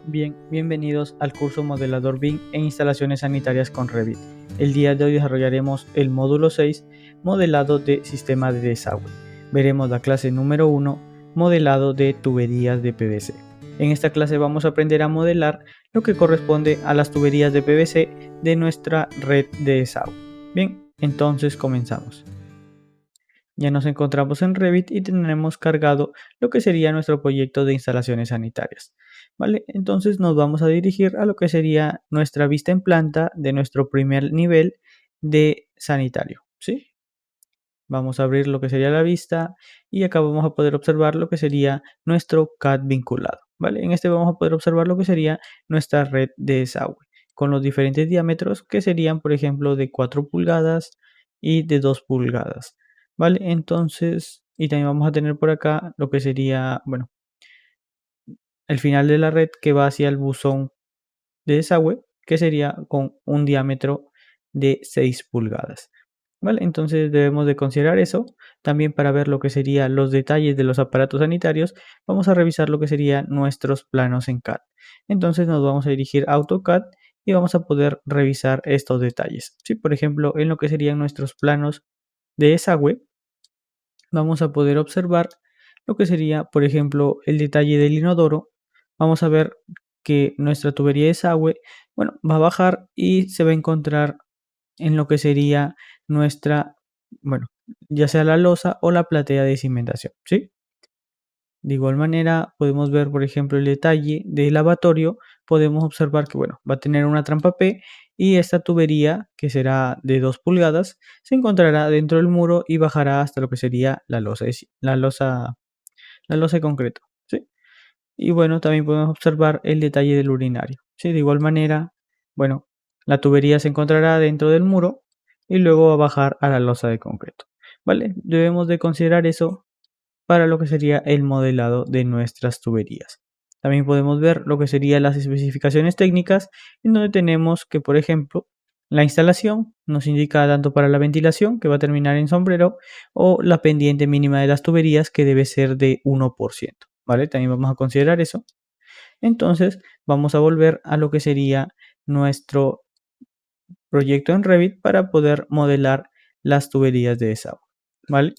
Bien, bienvenidos al curso Modelador BIM en instalaciones sanitarias con Revit. El día de hoy desarrollaremos el módulo 6, modelado de sistema de desagüe. Veremos la clase número 1, modelado de tuberías de PVC. En esta clase vamos a aprender a modelar lo que corresponde a las tuberías de PVC de nuestra red de desagüe. Bien, entonces comenzamos. Ya nos encontramos en Revit y tenemos cargado lo que sería nuestro proyecto de instalaciones sanitarias. ¿Vale? Entonces nos vamos a dirigir a lo que sería nuestra vista en planta de nuestro primer nivel de sanitario. ¿Sí? Vamos a abrir lo que sería la vista y acá vamos a poder observar lo que sería nuestro CAD vinculado. ¿Vale? En este vamos a poder observar lo que sería nuestra red de desagüe con los diferentes diámetros que serían, por ejemplo, de 4 pulgadas y de 2 pulgadas. ¿Vale? Entonces, y también vamos a tener por acá lo que sería, bueno, el final de la red que va hacia el buzón de desagüe, que sería con un diámetro de 6 pulgadas. ¿Vale? Entonces debemos de considerar eso. También para ver lo que serían los detalles de los aparatos sanitarios, vamos a revisar lo que serían nuestros planos en CAD. Entonces nos vamos a dirigir a AutoCAD y vamos a poder revisar estos detalles. Si, por ejemplo, en lo que serían nuestros planos de desagüe, vamos a poder observar lo que sería, por ejemplo, el detalle del inodoro. Vamos a ver que nuestra tubería de desagüe, bueno, va a bajar y se va a encontrar en lo que sería nuestra, bueno, ya sea la losa o la platea de cimentación, ¿sí? De igual manera, podemos ver, por ejemplo, el detalle del lavatorio. Podemos observar que, bueno, va a tener una trampa P y esta tubería, que será de 2 pulgadas, se encontrará dentro del muro y bajará hasta lo que sería la losa de concreto, ¿sí? Y bueno, también podemos observar el detalle del urinario, ¿sí? De igual manera, bueno, la tubería se encontrará dentro del muro y luego va a bajar a la losa de concreto, ¿vale? Debemos de considerar eso para lo que sería el modelado de nuestras tuberías. También podemos ver lo que serían las especificaciones técnicas, en donde tenemos que, por ejemplo, la instalación nos indica tanto para la ventilación, que va a terminar en sombrero, o la pendiente mínima de las tuberías, que debe ser de 1%. ¿Vale? También vamos a considerar eso. Entonces, vamos a volver a lo que sería nuestro proyecto en Revit para poder modelar las tuberías de desagüe. ¿Vale?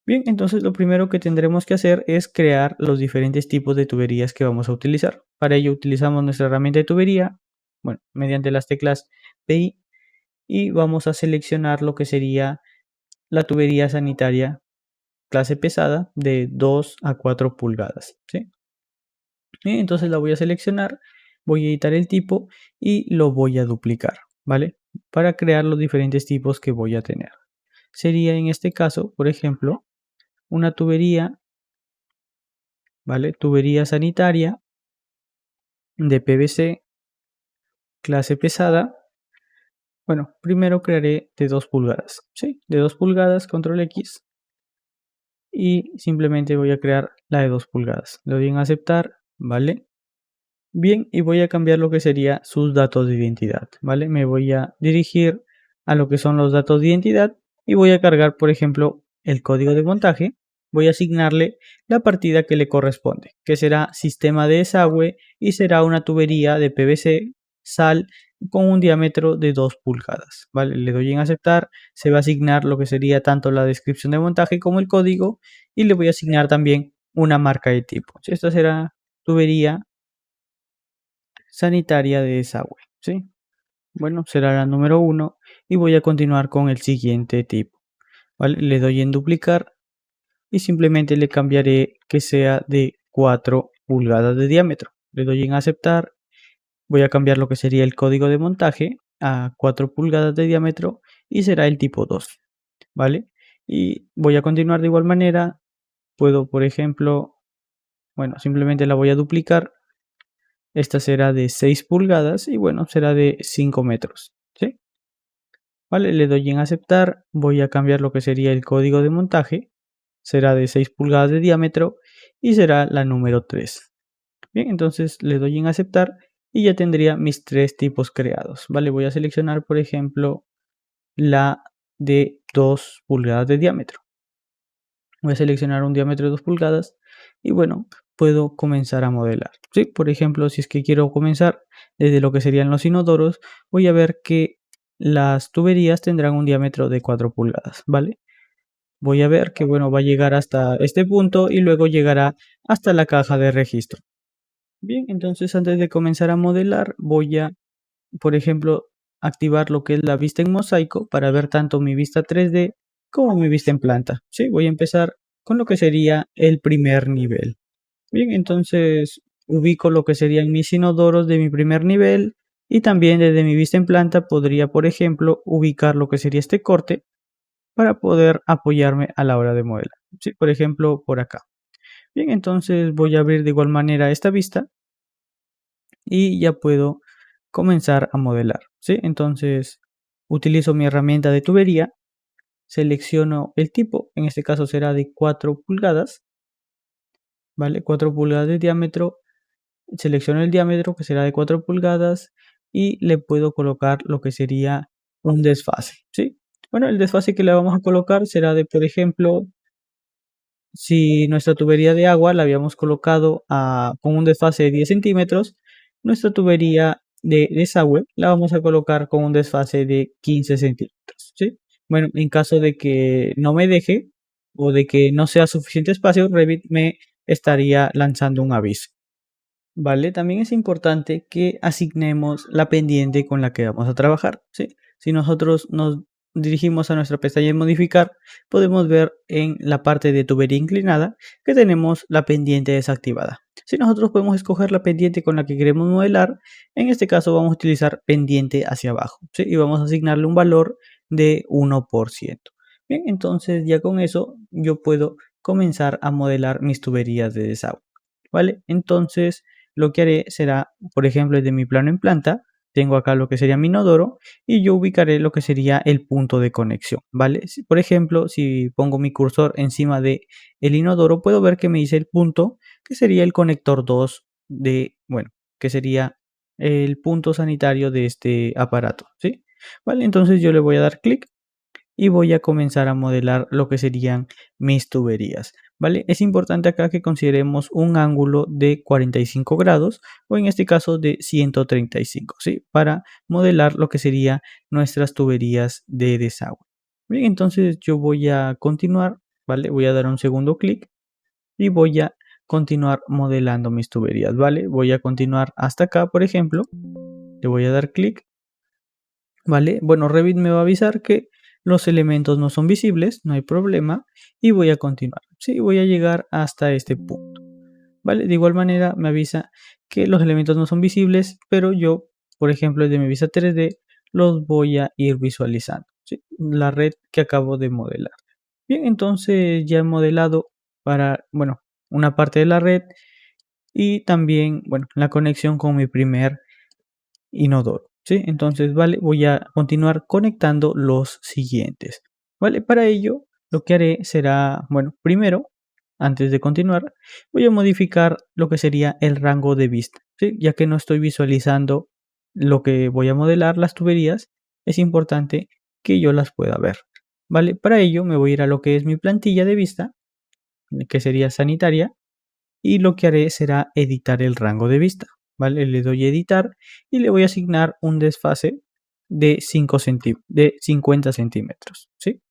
Bien, entonces lo primero que tendremos que hacer es crear los diferentes tipos de tuberías que vamos a utilizar. Para ello utilizamos nuestra herramienta de tubería, bueno, mediante las teclas PI, y vamos a seleccionar lo que sería la tubería sanitaria clase pesada de 2 a 4 pulgadas, ¿sí? Y entonces la voy a seleccionar, voy a editar el tipo y lo voy a duplicar, ¿vale? Para crear los diferentes tipos que voy a tener. Sería en este caso, por ejemplo, una tubería, ¿vale? Tubería sanitaria de PVC clase pesada. Bueno, primero crearé de 2 pulgadas, ¿sí? De 2 pulgadas, control X. Y simplemente voy a crear la de 2 pulgadas. Le doy en aceptar, ¿vale? Bien, y voy a cambiar lo que sería sus datos de identidad, ¿vale? Me voy a dirigir a lo que son los datos de identidad y voy a cargar, por ejemplo, el código de montaje. Voy a asignarle la partida que le corresponde, que será sistema de desagüe y será una tubería de PVC sal con un diámetro de 2 pulgadas, ¿vale? Le doy en aceptar, se va a asignar lo que sería tanto la descripción de montaje como el código y le voy a asignar también una marca de tipo. Esta será tubería sanitaria de desagüe, ¿sí? Bueno, será la número 1 y voy a continuar con el siguiente tipo, ¿vale? Le doy en duplicar y simplemente le cambiaré que sea de 4 pulgadas de diámetro. Le doy en aceptar, voy a cambiar lo que sería el código de montaje a 4 pulgadas de diámetro y será el tipo 2, ¿vale? Y voy a continuar de igual manera, puedo, por ejemplo, bueno, simplemente la voy a duplicar. Esta será de 6 pulgadas y bueno, será de 5 metros, ¿sí? Vale, le doy en aceptar, voy a cambiar lo que sería el código de montaje, será de 6 pulgadas de diámetro y será la número 3. Bien, entonces le doy en aceptar y ya tendría mis 3 tipos creados, ¿vale? Voy a seleccionar, por ejemplo, la de 2 pulgadas de diámetro. Voy a seleccionar un diámetro de 2 pulgadas y bueno, puedo comenzar a modelar. ¿Sí? Por ejemplo, si es que quiero comenzar desde lo que serían los inodoros, voy a ver que las tuberías tendrán un diámetro de 4 pulgadas, ¿vale? Voy a ver que, bueno, va a llegar hasta este punto y luego llegará hasta la caja de registro. Bien, entonces antes de comenzar a modelar, voy a, por ejemplo, activar lo que es la vista en mosaico para ver tanto mi vista 3D como mi vista en planta. Sí, voy a empezar con lo que sería el primer nivel. Bien, entonces ubico lo que serían mis inodoros de mi primer nivel y también desde mi vista en planta podría, por ejemplo, ubicar lo que sería este corte para poder apoyarme a la hora de modelar. Sí, por ejemplo, por acá. Bien, entonces voy a abrir de igual manera esta vista y ya puedo comenzar a modelar. ¿Sí? Entonces utilizo mi herramienta de tubería, selecciono el tipo, en este caso será de 4 pulgadas, ¿vale? 4 pulgadas de diámetro, selecciono el diámetro que será de 4 pulgadas y le puedo colocar lo que sería un desfase, ¿sí? Bueno, el desfase que le vamos a colocar será de, por ejemplo, si nuestra tubería de agua la habíamos colocado con un desfase de 10 centímetros, nuestra tubería de desagüe la vamos a colocar con un desfase de 15 centímetros, ¿sí? Bueno, en caso de que no me deje o de que no sea suficiente espacio, Revit me estaría lanzando un aviso. Vale, también es importante que asignemos la pendiente con la que vamos a trabajar, ¿sí? Si nosotros nos dirigimos a nuestra pestaña de modificar, podemos ver en la parte de tubería inclinada que tenemos la pendiente desactivada. Si nosotros podemos escoger la pendiente con la que queremos modelar, en este caso vamos a utilizar pendiente hacia abajo, ¿sí? Y vamos a asignarle un valor de 1%. Bien, entonces ya con eso yo puedo comenzar a modelar mis tuberías de desagüe, ¿vale? Entonces lo que haré será, por ejemplo, desde mi plano en planta, tengo acá lo que sería mi inodoro y yo ubicaré lo que sería el punto de conexión, ¿vale? Por ejemplo, si pongo mi cursor encima de el inodoro, puedo ver que me dice el punto que sería el conector 2 de, bueno, que sería el punto sanitario de este aparato, ¿sí? Vale, entonces yo le voy a dar clic y voy a comenzar a modelar lo que serían mis tuberías, ¿vale? Es importante acá que consideremos un ángulo de 45 grados o en este caso de 135, ¿sí? Para modelar lo que serían nuestras tuberías de desagüe. Bien, entonces yo voy a continuar, ¿vale? Voy a dar un segundo clic y voy a continuar modelando mis tuberías, ¿vale? Voy a continuar hasta acá, por ejemplo, le voy a dar clic. ¿Vale? Bueno, Revit me va a avisar que los elementos no son visibles, no hay problema, y voy a continuar. Sí, voy a llegar hasta este punto. ¿Vale? De igual manera me avisa que los elementos no son visibles, pero yo, por ejemplo, desde mi vista 3D, los voy a ir visualizando. ¿Sí? La red que acabo de modelar. Bien, entonces ya he modelado para, bueno, una parte de la red y también, bueno, la conexión con mi primer inodoro, ¿sí? Entonces, vale, voy a continuar conectando los siguientes, ¿vale? Para ello, lo que haré será, bueno, primero, antes de continuar, voy a modificar lo que sería el rango de vista, ¿sí? Ya que no estoy visualizando lo que voy a modelar, las tuberías, es importante que yo las pueda ver, ¿vale? Para ello, me voy a ir a lo que es mi plantilla de vista, que sería sanitaria, y lo que haré será editar el rango de vista, ¿vale? Le doy a editar y le voy a asignar un desfase de 50 centímetros, ¿sí?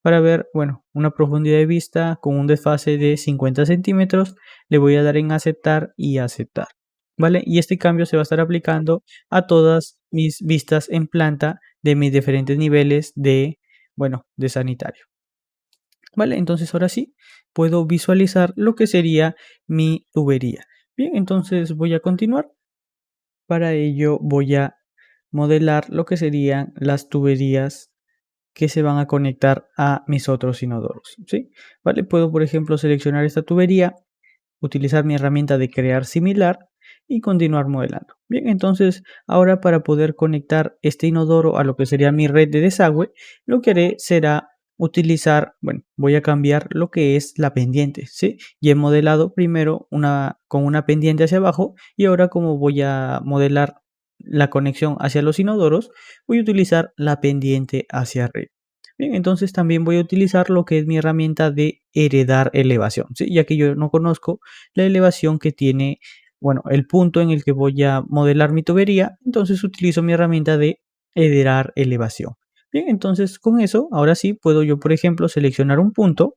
Para ver, bueno, una profundidad de vista con un desfase de 50 centímetros, le voy a dar en aceptar y aceptar, ¿vale? Y este cambio se va a estar aplicando a todas mis vistas en planta de mis diferentes niveles de, bueno, de sanitario. ¿Vale? Entonces ahora sí puedo visualizar lo que sería mi tubería. Bien, entonces voy a continuar. Para ello voy a modelar lo que serían las tuberías que se van a conectar a mis otros inodoros, ¿sí? ¿Vale? Puedo, por ejemplo, seleccionar esta tubería, utilizar mi herramienta de crear similar y continuar modelando. Bien, entonces ahora para poder conectar este inodoro a lo que sería mi red de desagüe, lo que haré será utilizar, bueno, voy a cambiar lo que es la pendiente, ¿sí? Y he modelado primero con una pendiente hacia abajo y ahora como voy a modelar la conexión hacia los inodoros, voy a utilizar la pendiente hacia arriba. Bien, entonces también voy a utilizar lo que es mi herramienta de heredar elevación, ¿sí? Ya que yo no conozco la elevación que tiene, bueno, el punto en el que voy a modelar mi tubería, entonces utilizo mi herramienta de heredar elevación. Bien, entonces con eso, ahora sí, puedo yo, por ejemplo, seleccionar un punto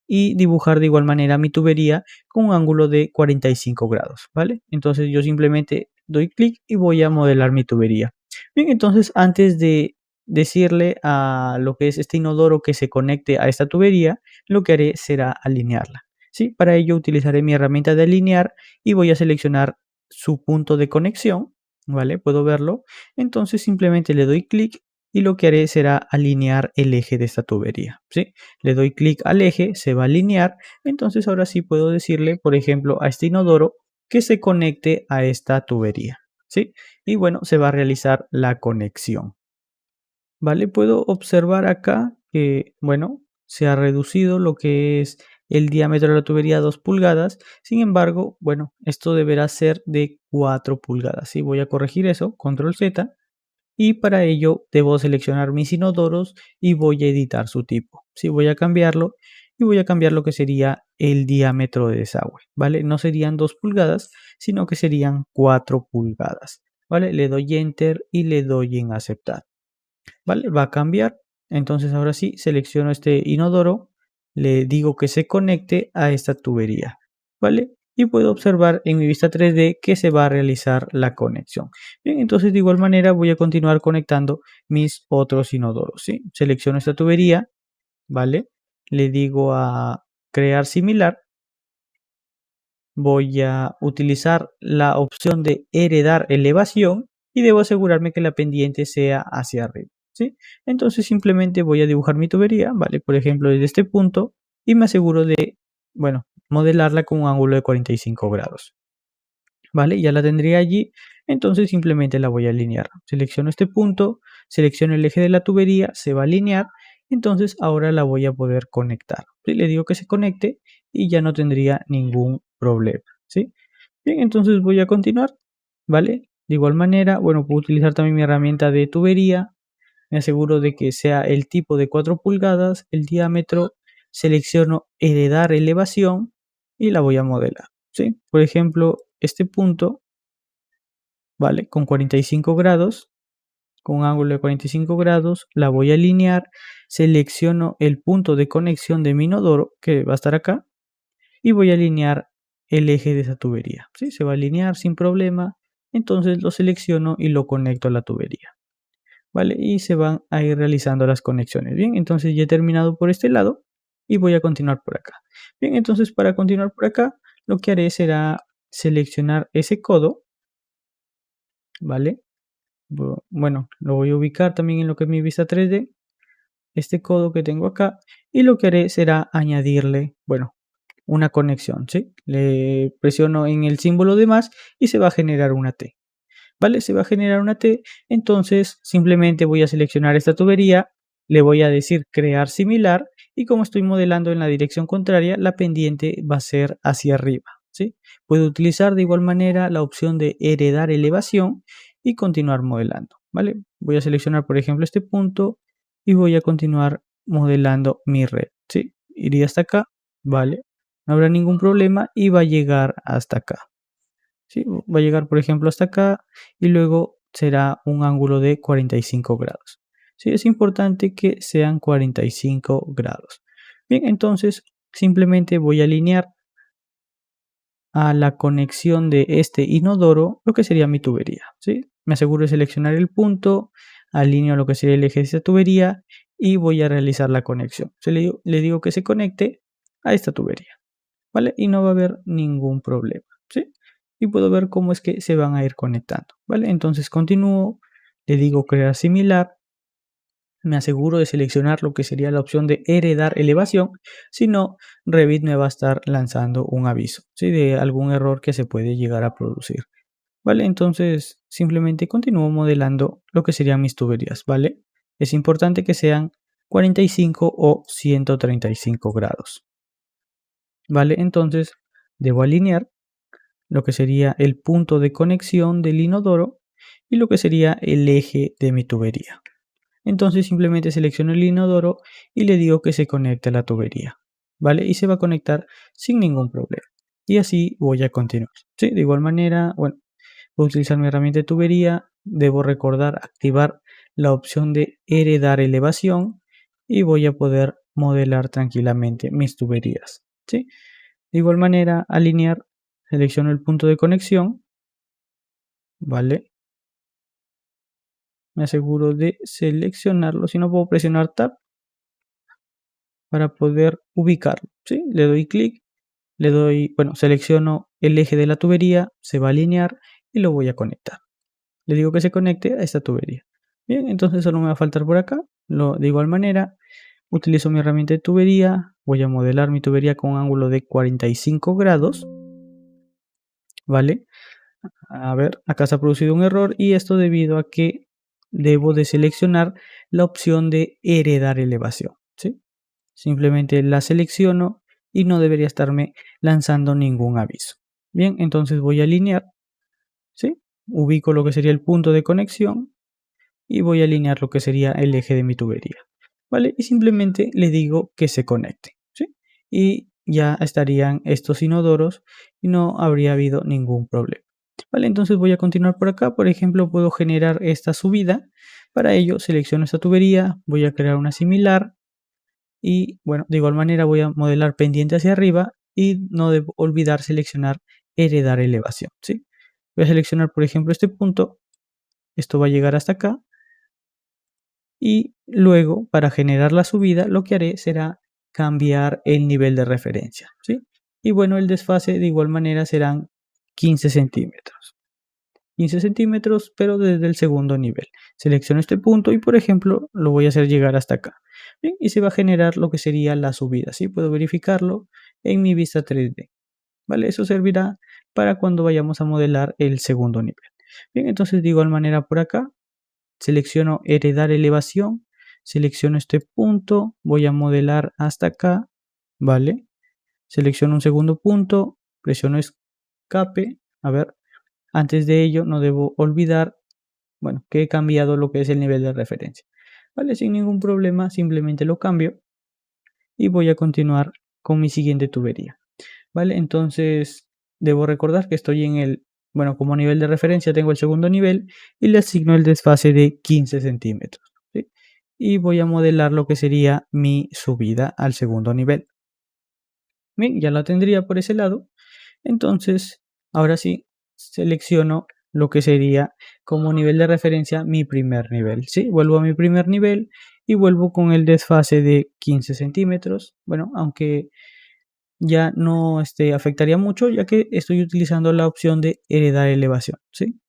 y dibujar de igual manera mi tubería con un ángulo de 45 grados, ¿vale? Entonces yo simplemente doy clic y voy a modelar mi tubería. Bien, entonces antes de decirle a lo que es este inodoro que se conecte a esta tubería, lo que haré será alinearla, ¿sí? Para ello utilizaré mi herramienta de alinear y voy a seleccionar su punto de conexión, ¿vale? Puedo verlo. Entonces simplemente le doy clic y lo que haré será alinear el eje de esta tubería, ¿sí? Le doy clic al eje, se va a alinear, entonces ahora sí puedo decirle, por ejemplo, a este inodoro que se conecte a esta tubería, ¿sí? Y bueno, se va a realizar la conexión, ¿vale? Puedo observar acá que, bueno, se ha reducido lo que es el diámetro de la tubería a 2 pulgadas, sin embargo, bueno, esto deberá ser de 4 pulgadas, ¿sí? Voy a corregir eso, control Z, y para ello debo seleccionar mis inodoros y voy a editar su tipo. Sí, voy a cambiarlo y voy a cambiar lo que sería el diámetro de desagüe, ¿vale? No serían 2 pulgadas, sino que serían 4 pulgadas, ¿vale? Le doy Enter y le doy en aceptar, ¿vale? Va a cambiar. Entonces ahora sí, selecciono este inodoro, le digo que se conecte a esta tubería, ¿vale? Y puedo observar en mi vista 3D que se va a realizar la conexión. Bien, entonces de igual manera voy a continuar conectando mis otros inodoros, ¿sí? Selecciono esta tubería, ¿vale? Le digo a crear similar, voy a utilizar la opción de heredar elevación y debo asegurarme que la pendiente sea hacia arriba, ¿sí? Entonces simplemente voy a dibujar mi tubería, ¿vale? Por ejemplo, desde este punto y me aseguro de, bueno, modelarla con un ángulo de 45 grados, ¿vale? Ya la tendría allí, entonces simplemente la voy a alinear. Selecciono este punto, selecciono el eje de la tubería, se va a alinear, entonces ahora la voy a poder conectar, ¿sí? Le digo que se conecte y ya no tendría ningún problema, ¿sí? Bien, entonces voy a continuar, ¿vale? De igual manera, bueno, puedo utilizar también mi herramienta de tubería, me aseguro de que sea el tipo de 4 pulgadas, el diámetro, selecciono heredar elevación y la voy a modelar, ¿sí? Por ejemplo, este punto, ¿vale? Con 45 grados, con un ángulo de 45 grados, la voy a alinear, selecciono el punto de conexión de mi inodoro, que va a estar acá, y voy a alinear el eje de esa tubería, ¿sí? Se va a alinear sin problema, entonces lo selecciono y lo conecto a la tubería, ¿vale? Y se van a ir realizando las conexiones. Bien, entonces ya he terminado por este lado y voy a continuar por acá. Bien, entonces para continuar por acá, lo que haré será seleccionar ese codo, ¿vale? Bueno, lo voy a ubicar también en lo que es mi vista 3D, este codo que tengo acá, y lo que haré será añadirle, bueno, una conexión, ¿sí? Le presiono en el símbolo de más y se va a generar una T. ¿Vale? Se va a generar una T, entonces simplemente voy a seleccionar esta tubería, le voy a decir crear similar y como estoy modelando en la dirección contraria, la pendiente va a ser hacia arriba, ¿sí? Puedo utilizar de igual manera la opción de heredar elevación y continuar modelando, ¿vale? Voy a seleccionar, por ejemplo, este punto y voy a continuar modelando mi red, ¿sí? Iría hasta acá, ¿vale? No habrá ningún problema y va a llegar hasta acá. ¿Sí? Va a llegar, por ejemplo, hasta acá y luego será un ángulo de 45 grados. Sí, es importante que sean 45 grados. Bien, entonces simplemente voy a alinear a la conexión de este inodoro lo que sería mi tubería, ¿sí? Me aseguro de seleccionar el punto, alineo lo que sería el eje de esta tubería y voy a realizar la conexión. Le digo que se conecte a esta tubería, ¿vale? Y no va a haber ningún problema, ¿sí? Y puedo ver cómo es que se van a ir conectando, ¿vale? Entonces continúo, le digo crear similar, me aseguro de seleccionar lo que sería la opción de heredar elevación, si no, Revit me va a estar lanzando un aviso, ¿sí? De algún error que se puede llegar a producir, ¿vale? Entonces simplemente continúo modelando lo que serían mis tuberías, ¿vale? Es importante que sean 45 o 135 grados, ¿vale? Entonces debo alinear lo que sería el punto de conexión del inodoro y lo que sería el eje de mi tubería. Entonces simplemente selecciono el inodoro y le digo que se conecte a la tubería, ¿vale? Y se va a conectar sin ningún problema. Y así voy a continuar, ¿sí? De igual manera, bueno, voy a utilizar mi herramienta de tubería, debo recordar activar la opción de heredar elevación y voy a poder modelar tranquilamente mis tuberías, ¿sí? De igual manera, alinear, selecciono el punto de conexión, ¿vale? Me aseguro de seleccionarlo, si no puedo presionar Tab para poder ubicarlo, ¿sí? Le doy clic, bueno, selecciono el eje de la tubería, se va a alinear y lo voy a conectar. Le digo que se conecte a esta tubería. Bien, entonces solo me va a faltar por acá. De igual manera, utilizo mi herramienta de tubería, voy a modelar mi tubería con un ángulo de 45 grados, ¿vale? A ver, acá se ha producido un error y esto debido a que debo de seleccionar la opción de heredar elevación, ¿sí? Simplemente la selecciono y no debería estarme lanzando ningún aviso. Bien, entonces voy a alinear, ¿sí? Ubico lo que sería el punto de conexión y voy a alinear lo que sería el eje de mi tubería, ¿vale? Y simplemente le digo que se conecte, ¿sí? Y ya estarían estos inodoros y no habría habido ningún problema, ¿vale? Entonces voy a continuar por acá, por ejemplo, puedo generar esta subida. Para ello selecciono esta tubería, voy a crear una similar y bueno, de igual manera voy a modelar pendiente hacia arriba y no debo olvidar seleccionar heredar elevación, ¿sí? Voy a seleccionar, por ejemplo, este punto, esto va a llegar hasta acá y luego para generar la subida lo que haré será cambiar el nivel de referencia, ¿sí? Y bueno, el desfase de igual manera serán 15 centímetros. 15 centímetros, pero desde el segundo nivel. Selecciono este punto y, por ejemplo, lo voy a hacer llegar hasta acá. Bien, y se va a generar lo que sería la subida, ¿sí? Puedo verificarlo en mi vista 3D, ¿vale? Eso servirá para cuando vayamos a modelar el segundo nivel. Bien, entonces de igual manera por acá, selecciono heredar elevación, selecciono este punto, voy a modelar hasta acá, ¿vale? Selecciono un segundo punto, presiono escape, a ver, antes de ello no debo olvidar, bueno, que he cambiado lo que es el nivel de referencia, ¿vale? Sin ningún problema, simplemente lo cambio y voy a continuar con mi siguiente tubería, ¿vale? Entonces, debo recordar que estoy en el, bueno, como nivel de referencia tengo el segundo nivel y le asigno el desfase de 15 centímetros, ¿sí? Y voy a modelar lo que sería mi subida al segundo nivel. Bien, ya la tendría por ese lado. Entonces, ahora sí, selecciono lo que sería como nivel de referencia mi primer nivel, ¿sí? Vuelvo a mi primer nivel y vuelvo con el desfase de 15 centímetros. Bueno, aunque ya no afectaría mucho, ya que estoy utilizando la opción de heredar elevación, ¿sí?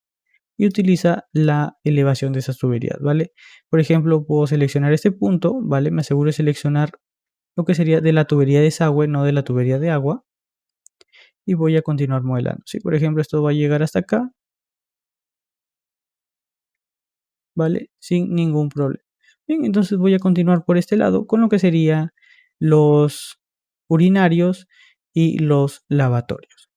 Y utiliza la elevación de esas tuberías, ¿vale? Por ejemplo, puedo seleccionar este punto, ¿vale? Me aseguro de seleccionar lo que sería de la tubería de desagüe, no de la tubería de agua, y voy a continuar modelando. Si por ejemplo esto va a llegar hasta acá, ¿vale? Sin ningún problema. Bien, entonces voy a continuar por este lado con lo que sería los urinarios y los lavatorios.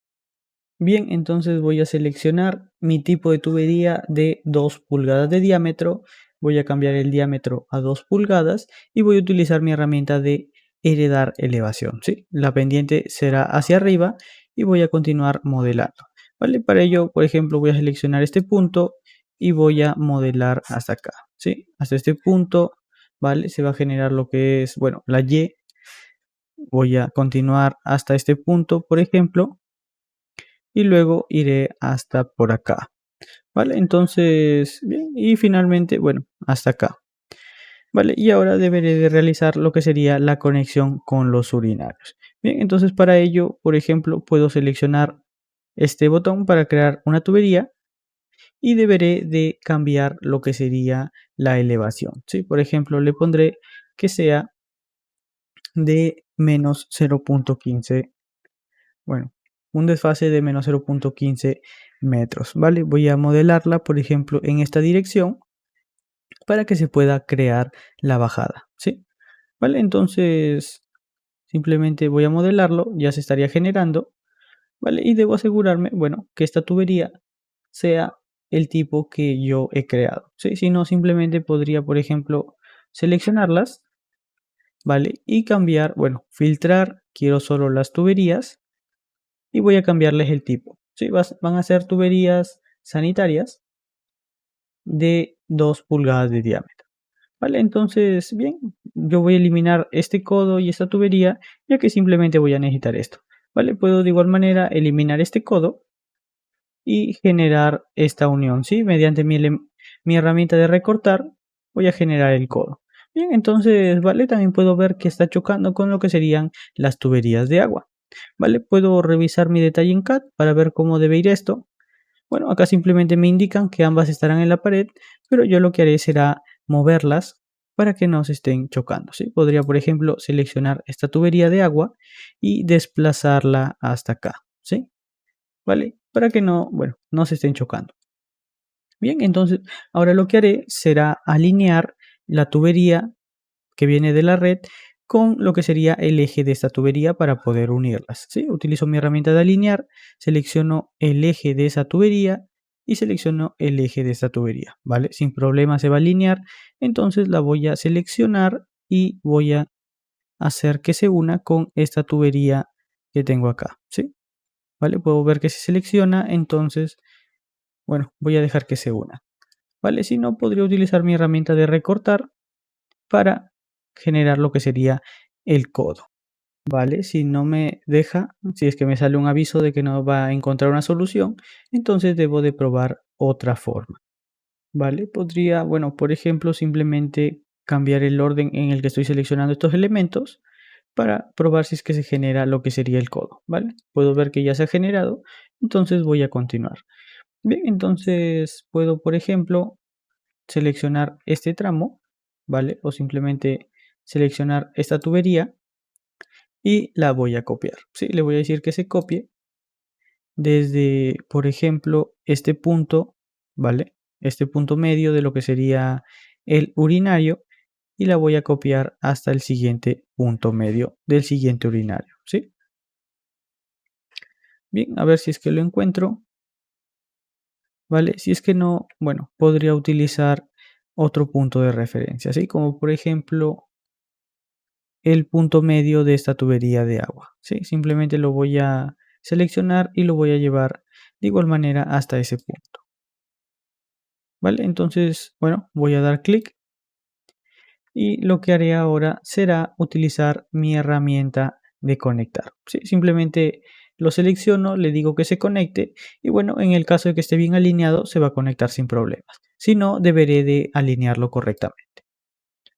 Bien, entonces voy a seleccionar mi tipo de tubería de 2 pulgadas de diámetro. Voy a cambiar el diámetro a 2 pulgadas y voy a utilizar mi herramienta de heredar elevación, ¿sí? La pendiente será hacia arriba y voy a continuar modelando, ¿vale? Para ello, por ejemplo, voy a seleccionar este punto y voy a modelar hasta acá, ¿sí? Hasta este punto, ¿vale? Se va a generar lo que es, bueno, la Y. Voy a continuar hasta este punto, por ejemplo, y luego iré hasta por acá, ¿vale? Entonces, bien, y finalmente, bueno, hasta acá, ¿vale? Y ahora deberé de realizar lo que sería la conexión con los urinarios. Bien, entonces para ello, por ejemplo, puedo seleccionar este botón para crear una tubería y deberé de cambiar lo que sería la elevación, ¿sí? Por ejemplo, le pondré que sea de menos 0.15, bueno, un desfase de menos 0.15 metros, ¿vale? Voy a modelarla, por ejemplo, en esta dirección para que se pueda crear la bajada, ¿sí? ¿Vale? Entonces, simplemente voy a modelarlo, ya se estaría generando, ¿vale? Y debo asegurarme, bueno, que esta tubería sea el tipo que yo he creado, ¿sí? Si no, simplemente podría, por ejemplo, seleccionarlas, ¿vale? Y cambiar, bueno, filtrar, quiero solo las tuberías y voy a cambiarles el tipo, ¿sí? Van a ser tuberías sanitarias de 2 pulgadas de diámetro, ¿vale? Entonces, bien, yo voy a eliminar este codo y esta tubería, ya que simplemente voy a necesitar esto, ¿vale? Puedo de igual manera eliminar este codo y generar esta unión, ¿sí? Mediante mi herramienta de recortar, voy a generar el codo. Bien, entonces, ¿vale? También puedo ver que está chocando con lo que serían las tuberías de agua, ¿vale? Puedo revisar mi detalle en CAD para ver cómo debe ir esto. Bueno, acá simplemente me indican que ambas estarán en la pared, pero yo lo que haré será moverlas para que no se estén chocando, ¿sí? Podría, por ejemplo, seleccionar esta tubería de agua y desplazarla hasta acá, ¿sí? ¿Vale? Para que no, bueno, no se estén chocando. Bien, entonces ahora lo que haré será alinear la tubería que viene de la red con lo que sería el eje de esta tubería para poder unirlas, ¿sí? Utilizo mi herramienta de alinear, selecciono el eje de esa tubería y selecciono el eje de esta tubería, ¿vale? Sin problema se va a alinear, entonces la voy a seleccionar y voy a hacer que se una con esta tubería que tengo acá, ¿sí? ¿Vale? Puedo ver que se selecciona, entonces, bueno, voy a dejar que se una, ¿vale? Si no, podría utilizar mi herramienta de recortar para generar lo que sería el codo, ¿vale? Si no me deja, si es que me sale un aviso de que no va a encontrar una solución, entonces debo de probar otra forma, ¿vale? Podría, bueno, por ejemplo, simplemente cambiar el orden en el que estoy seleccionando estos elementos para probar si es que se genera lo que sería el codo, ¿vale? Puedo ver que ya se ha generado, entonces voy a continuar. Bien, entonces puedo, por ejemplo, seleccionar este tramo, ¿vale? O simplemente seleccionar esta tubería y la voy a copiar, ¿sí? Le voy a decir que se copie desde, por ejemplo, este punto, ¿vale? Este punto medio de lo que sería el urinario y la voy a copiar hasta el siguiente punto medio del siguiente urinario, ¿sí? Bien, a ver si es que lo encuentro, ¿vale? Si es que no, bueno, podría utilizar otro punto de referencia, ¿sí? Como por ejemplo el punto medio de esta tubería de agua, ¿sí? Simplemente lo voy a seleccionar y lo voy a llevar de igual manera hasta ese punto, ¿vale? Entonces, bueno, voy a dar clic y lo que haré ahora será utilizar mi herramienta de conectar, ¿sí? Simplemente lo selecciono, le digo que se conecte y bueno, en el caso de que esté bien alineado, se va a conectar sin problemas. Si no, deberé de alinearlo correctamente.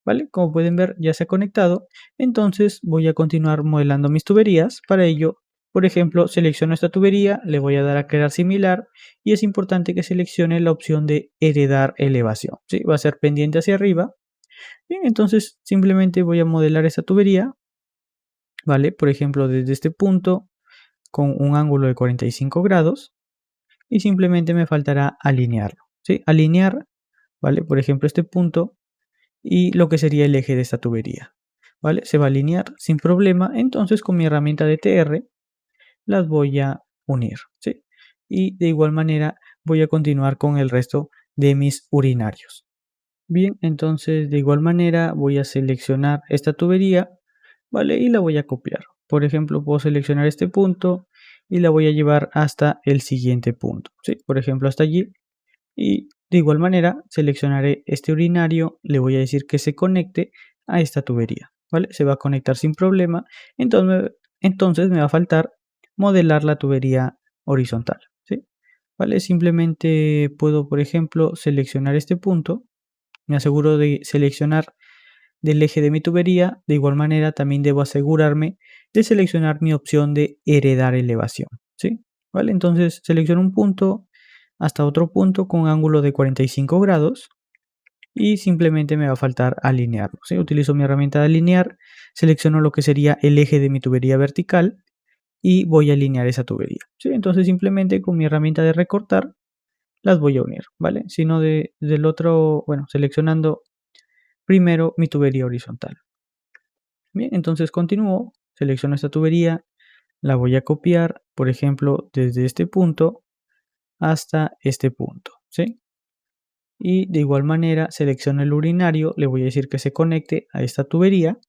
¿Vale? Como pueden ver, ya se ha conectado. Entonces voy a continuar modelando mis tuberías. Para ello, por ejemplo, selecciono esta tubería, le voy a dar a crear similar y es importante que seleccione la opción de heredar elevación. ¿Sí? Va a ser pendiente hacia arriba. Bien, entonces simplemente voy a modelar esta tubería, ¿vale? Por ejemplo, desde este punto con un ángulo de 45 grados y simplemente me faltará alinearlo. ¿Sí? Alinear, ¿vale? Por ejemplo, este punto y lo que sería el eje de esta tubería, ¿vale? Se va a alinear sin problema, entonces con mi herramienta de TR las voy a unir, ¿sí? Y de igual manera voy a continuar con el resto de mis urinarios. Bien, entonces de igual manera voy a seleccionar esta tubería, ¿vale? Y la voy a copiar. Por ejemplo, puedo seleccionar este punto y la voy a llevar hasta el siguiente punto, ¿sí? Por ejemplo, hasta allí y de igual manera seleccionaré este urinario, le voy a decir que se conecte a esta tubería, ¿vale? Se va a conectar sin problema, entonces me va a faltar modelar la tubería horizontal, ¿sí? ¿Vale? Simplemente puedo, por ejemplo, seleccionar este punto, me aseguro de seleccionar del eje de mi tubería, de igual manera también debo asegurarme de seleccionar mi opción de heredar elevación, ¿sí? ¿Vale? Entonces selecciono un punto hasta otro punto con ángulo de 45 grados y simplemente me va a faltar alinearlo, ¿sí? Utilizo mi herramienta de alinear, selecciono lo que sería el eje de mi tubería vertical y voy a alinear esa tubería, ¿sí? Entonces simplemente con mi herramienta de recortar las voy a unir, ¿vale? Si no del otro, bueno, seleccionando primero mi tubería horizontal. Bien, entonces continúo, selecciono esta tubería, la voy a copiar, por ejemplo, desde este punto hasta este punto, ¿sí? Y de igual manera selecciono el urinario, le voy a decir que se conecte a esta tubería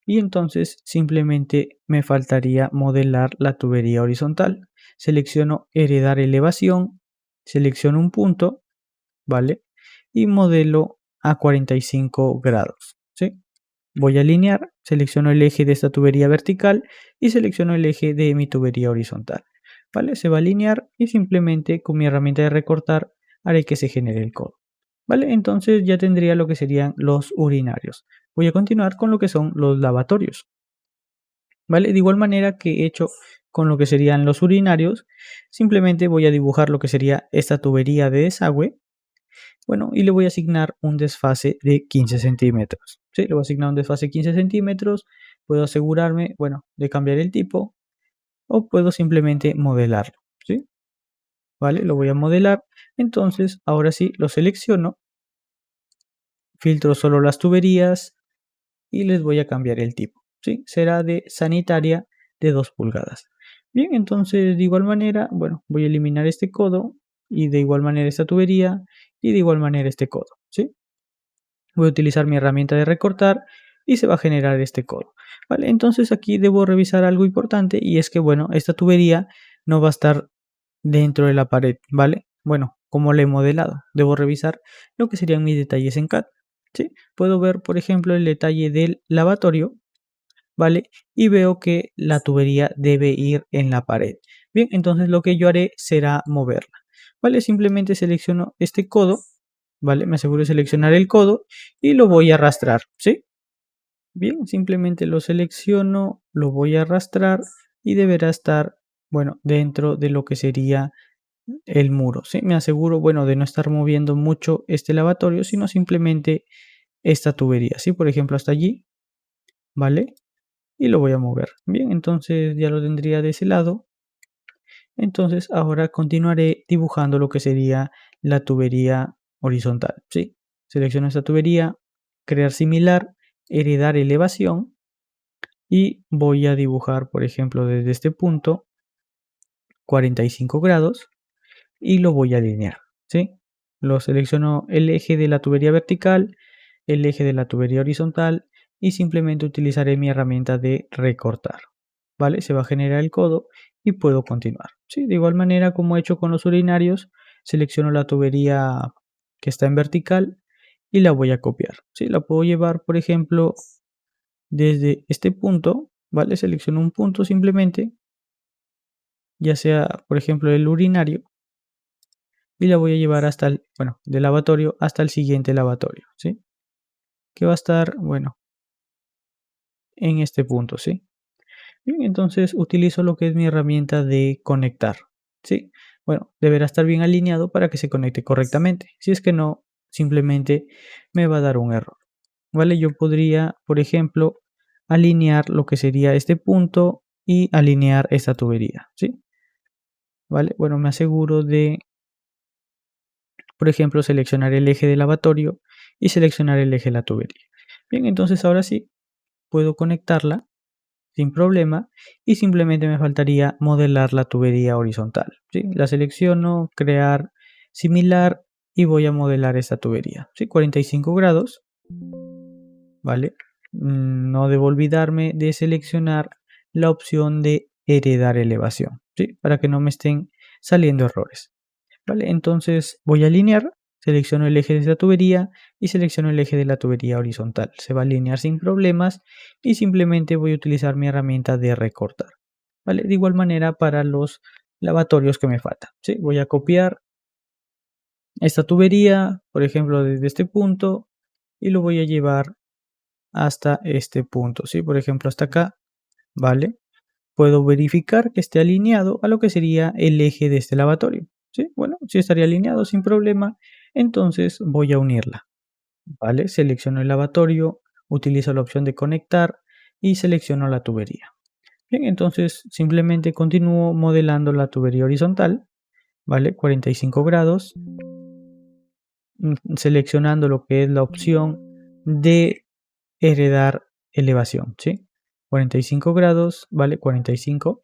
y entonces simplemente me faltaría modelar la tubería horizontal. Selecciono heredar elevación, selecciono un punto, ¿vale? Y modelo a 45 grados, ¿sí? Voy a alinear, selecciono el eje de esta tubería vertical y selecciono el eje de mi tubería horizontal, ¿vale? Se va a alinear y simplemente con mi herramienta de recortar haré que se genere el codo, ¿vale? Entonces ya tendría lo que serían los urinarios. Voy a continuar con lo que son los lavatorios, ¿vale? De igual manera que he hecho con lo que serían los urinarios, simplemente voy a dibujar lo que sería esta tubería de desagüe. Bueno, y le voy a asignar un desfase de 15 centímetros. ¿Sí? Le voy a asignar un desfase de 15 centímetros. Puedo asegurarme, bueno, de cambiar el tipo o puedo simplemente modelarlo. ¿Sí? ¿Vale? Lo voy a modelar. Entonces, ahora sí, lo selecciono. Filtro solo las tuberías y les voy a cambiar el tipo. ¿Sí? Será de sanitaria de 2 pulgadas. Bien, entonces de igual manera, bueno, voy a eliminar este codo y de igual manera esta tubería y de igual manera este codo. ¿Sí? Voy a utilizar mi herramienta de recortar y se va a generar este codo. ¿Vale? Entonces aquí debo revisar algo importante y es que, bueno, esta tubería no va a estar dentro de la pared, ¿vale? Bueno, como la he modelado, debo revisar lo que serían mis detalles en CAD, ¿sí? Puedo ver, por ejemplo, el detalle del lavatorio, ¿vale? Y veo que la tubería debe ir en la pared. Bien, entonces lo que yo haré será moverla, ¿vale? Simplemente selecciono este codo, ¿vale? Me aseguro de seleccionar el codo y lo voy a arrastrar, ¿sí? Bien, simplemente lo selecciono, lo voy a arrastrar y deberá estar, bueno, dentro de lo que sería el muro, ¿sí? Me aseguro, bueno, de no estar moviendo mucho este lavatorio, sino simplemente esta tubería, ¿sí? Por ejemplo, hasta allí, ¿vale? Y lo voy a mover. Bien, entonces ya lo tendría de ese lado. Entonces ahora continuaré dibujando lo que sería la tubería horizontal, ¿sí? Selecciono esta tubería, crear similar, heredar elevación y voy a dibujar, por ejemplo, desde este punto 45 grados y lo voy a alinear, ¿sí? Lo selecciono el eje de la tubería vertical, el eje de la tubería horizontal y simplemente utilizaré mi herramienta de recortar, ¿vale? Se va a generar el codo y puedo continuar, ¿sí? De igual manera como he hecho con los urinarios, selecciono la tubería que está en vertical y la voy a copiar, ¿sí? La puedo llevar, por ejemplo, desde este punto, ¿vale? Selecciono un punto simplemente, ya sea, por ejemplo, el urinario, y la voy a llevar hasta el, bueno, del lavatorio hasta el siguiente lavatorio, ¿sí? Que va a estar, bueno, en este punto, ¿sí? Bien, entonces utilizo lo que es mi herramienta de conectar, ¿sí? Bueno, deberá estar bien alineado para que se conecte correctamente. Si es que no, simplemente me va a dar un error, ¿vale? Yo podría, por ejemplo, alinear lo que sería este punto y alinear esta tubería, ¿sí? ¿Vale? Bueno, me aseguro de, por ejemplo, seleccionar el eje del lavatorio y seleccionar el eje de la tubería. Bien, entonces ahora sí puedo conectarla sin problema y simplemente me faltaría modelar la tubería horizontal, ¿sí? La selecciono, crear similar y voy a modelar esta tubería, ¿sí? 45 grados, ¿vale? No debo olvidarme de seleccionar la opción de heredar elevación, ¿sí? Para que no me estén saliendo errores. ¿Vale? Entonces voy a alinear, selecciono el eje de esta tubería y selecciono el eje de la tubería horizontal. Se va a alinear sin problemas y simplemente voy a utilizar mi herramienta de recortar. ¿Vale? De igual manera para los lavatorios que me faltan. ¿Sí? Voy a copiar esta tubería, por ejemplo, desde este punto y lo voy a llevar hasta este punto. ¿Sí? Por ejemplo, hasta acá. ¿Vale? Puedo verificar que esté alineado a lo que sería el eje de este lavatorio, ¿sí? Bueno, si estaría alineado sin problema, entonces voy a unirla, ¿vale? Selecciono el lavatorio, utilizo la opción de conectar y selecciono la tubería. Bien, entonces simplemente continúo modelando la tubería horizontal, ¿vale? 45 grados, seleccionando lo que es la opción de heredar elevación, ¿sí? 45 grados, ¿vale? 45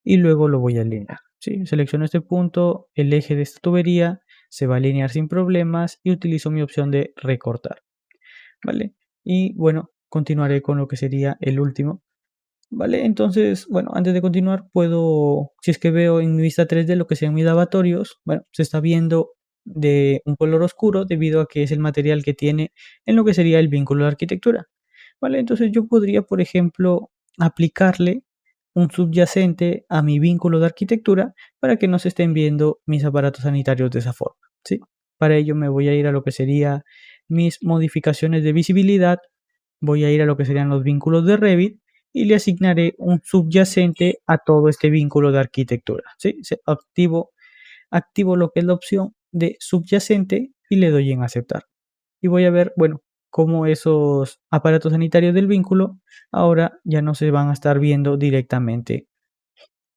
y luego lo voy a alinear, ¿sí? Selecciono este punto, el eje de esta tubería, se va a alinear sin problemas y utilizo mi opción de recortar, ¿vale? Y bueno, continuaré con lo que sería el último, ¿vale? Entonces, bueno, antes de continuar puedo, si es que veo en mi vista 3D lo que sean mis lavatorios, bueno, se está viendo de un color oscuro debido a que es el material que tiene en lo que sería el vínculo de arquitectura, ¿vale? Entonces yo podría, por ejemplo, aplicarle un subyacente a mi vínculo de arquitectura para que no se estén viendo mis aparatos sanitarios de esa forma, ¿sí? Para ello me voy a ir a lo que sería mis modificaciones de visibilidad, voy a ir a lo que serían los vínculos de Revit y le asignaré un subyacente a todo este vínculo de arquitectura, ¿sí? Activo lo que es la opción de subyacente y le doy en aceptar. Y voy a ver, bueno, cómo esos aparatos sanitarios del vínculo ahora ya no se van a estar viendo directamente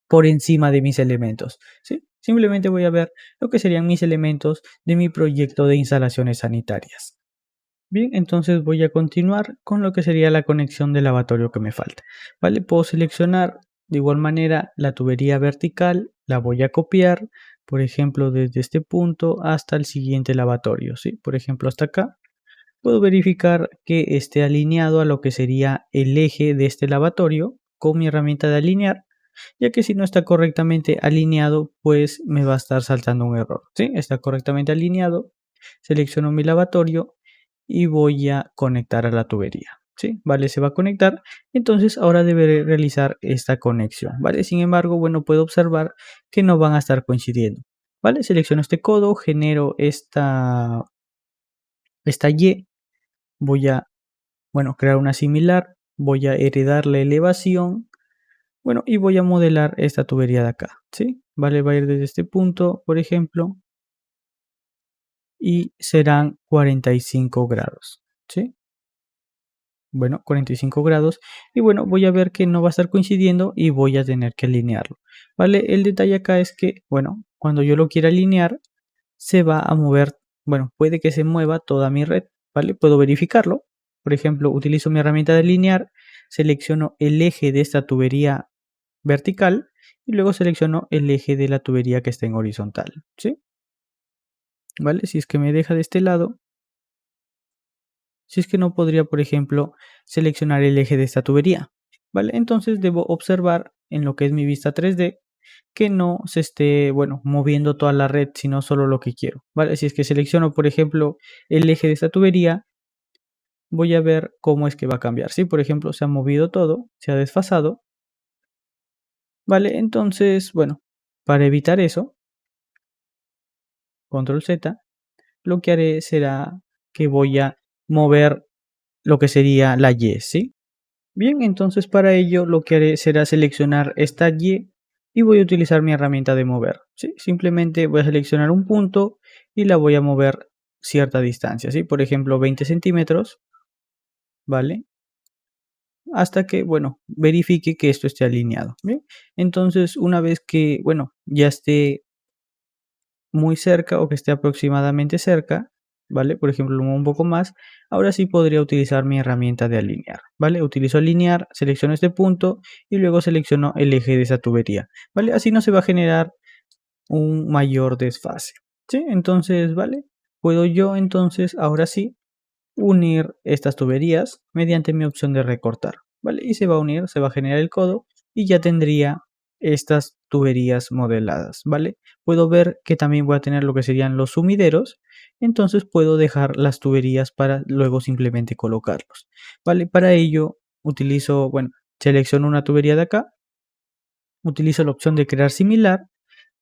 por encima de mis elementos, ¿sí? Simplemente voy a ver lo que serían mis elementos de mi proyecto de instalaciones sanitarias. Bien, entonces voy a continuar con lo que sería la conexión del lavatorio que me falta, ¿vale? Puedo seleccionar de igual manera la tubería vertical, la voy a copiar, por ejemplo, desde este punto hasta el siguiente lavatorio, ¿sí? Por ejemplo, hasta acá. Puedo verificar que esté alineado a lo que sería el eje de este lavatorio con mi herramienta de alinear, ya que si no está correctamente alineado, pues me va a estar saltando un error, ¿sí? Está correctamente alineado, selecciono mi lavatorio y voy a conectar a la tubería, ¿sí? Vale, se va a conectar, entonces ahora deberé realizar esta conexión, ¿vale? Sin embargo, bueno, puedo observar que no van a estar coincidiendo, ¿vale? Selecciono este codo, genero esta Y, voy a, bueno, crear una similar, voy a heredar la elevación, bueno, y voy a modelar esta tubería de acá, ¿sí? Vale, va a ir desde este punto, por ejemplo, y serán 45 grados, ¿sí? Bueno, 45 grados. Y bueno, voy a ver que no va a estar coincidiendo y voy a tener que alinearlo, ¿vale? El detalle acá es que, bueno, cuando yo lo quiera alinear, se va a mover, bueno, puede que se mueva toda mi red, ¿vale? Puedo verificarlo. Por ejemplo, utilizo mi herramienta de alinear, selecciono el eje de esta tubería vertical y luego selecciono el eje de la tubería que está en horizontal, ¿sí? ¿Vale? Si es que me deja de este lado, si es que no podría, por ejemplo, seleccionar el eje de esta tubería, ¿vale? Entonces debo observar en lo que es mi vista 3D que no se esté, bueno, moviendo toda la red, sino solo lo que quiero, ¿vale? Si es que selecciono, por ejemplo, el eje de esta tubería, voy a ver cómo es que va a cambiar. Si, por ejemplo, se ha movido todo, se ha desfasado, ¿vale? Entonces, bueno, para evitar eso, control Z, lo que haré será que voy a mover lo que sería la Y, ¿sí? Bien, entonces para ello lo que haré será seleccionar esta Y voy a utilizar mi herramienta de mover, ¿sí? Simplemente voy a seleccionar un punto y la voy a mover cierta distancia, ¿sí? Por ejemplo, 20 centímetros, ¿vale? Hasta que, bueno, verifique que esto esté alineado, ¿bien? Entonces, una vez que, bueno, ya esté muy cerca o que esté aproximadamente cerca, ¿vale? Por ejemplo, lo muevo un poco más, ahora sí podría utilizar mi herramienta de alinear, ¿vale? Utilizo alinear, selecciono este punto y luego selecciono el eje de esa tubería, ¿vale? Así no se va a generar un mayor desfase, ¿sí? Entonces, ¿vale? Puedo yo entonces, ahora sí, unir estas tuberías mediante mi opción de recortar, ¿vale? Y se va a unir, se va a generar el codo y ya tendría estas tuberías modeladas, ¿vale? Puedo ver que también voy a tener lo que serían los sumideros, entonces puedo dejar las tuberías para luego simplemente colocarlos, ¿vale? Para ello utilizo, bueno, selecciono una tubería de acá, utilizo la opción de crear similar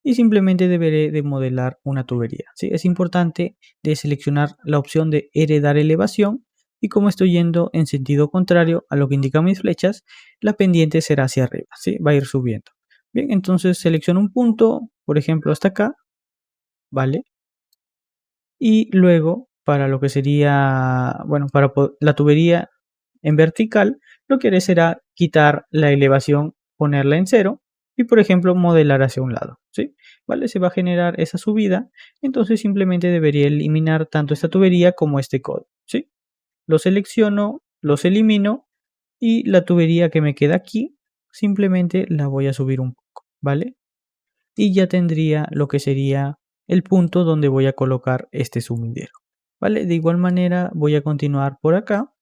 y simplemente deberé de modelar una tubería, ¿sí? Es importante de seleccionar la opción de heredar elevación y como estoy yendo en sentido contrario a lo que indican mis flechas, la pendiente será hacia arriba, ¿sí? Va a ir subiendo. Bien, entonces selecciono un punto, por ejemplo hasta acá, ¿vale? Y luego para lo que sería, bueno, para la tubería en vertical, lo que haré será quitar la elevación, ponerla en cero y por ejemplo modelar hacia un lado, ¿sí? ¿Vale? Se va a generar esa subida, entonces simplemente debería eliminar tanto esta tubería como este codo, ¿sí? Lo selecciono, los elimino y la tubería que me queda aquí simplemente la voy a subir un poco, ¿vale? Y ya tendría lo que sería el punto donde voy a colocar este sumidero, ¿vale? De igual manera voy a continuar por acá.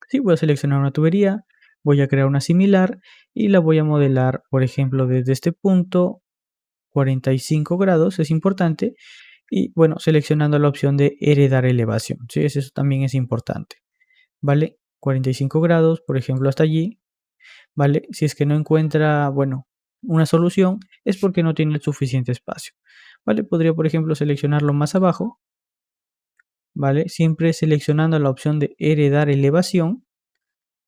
Sí, voy a seleccionar una tubería, voy a crear una similar y la voy a modelar, por ejemplo, desde este punto, 45 grados, es importante, y bueno, seleccionando la opción de heredar elevación, ¿sí? Eso también es importante, ¿vale? 45 grados, por ejemplo, hasta allí, ¿vale? Si es que no encuentra, bueno, una solución, es porque no tiene el suficiente espacio, ¿vale? Podría, por ejemplo, seleccionarlo más abajo, ¿vale? Siempre seleccionando la opción de heredar elevación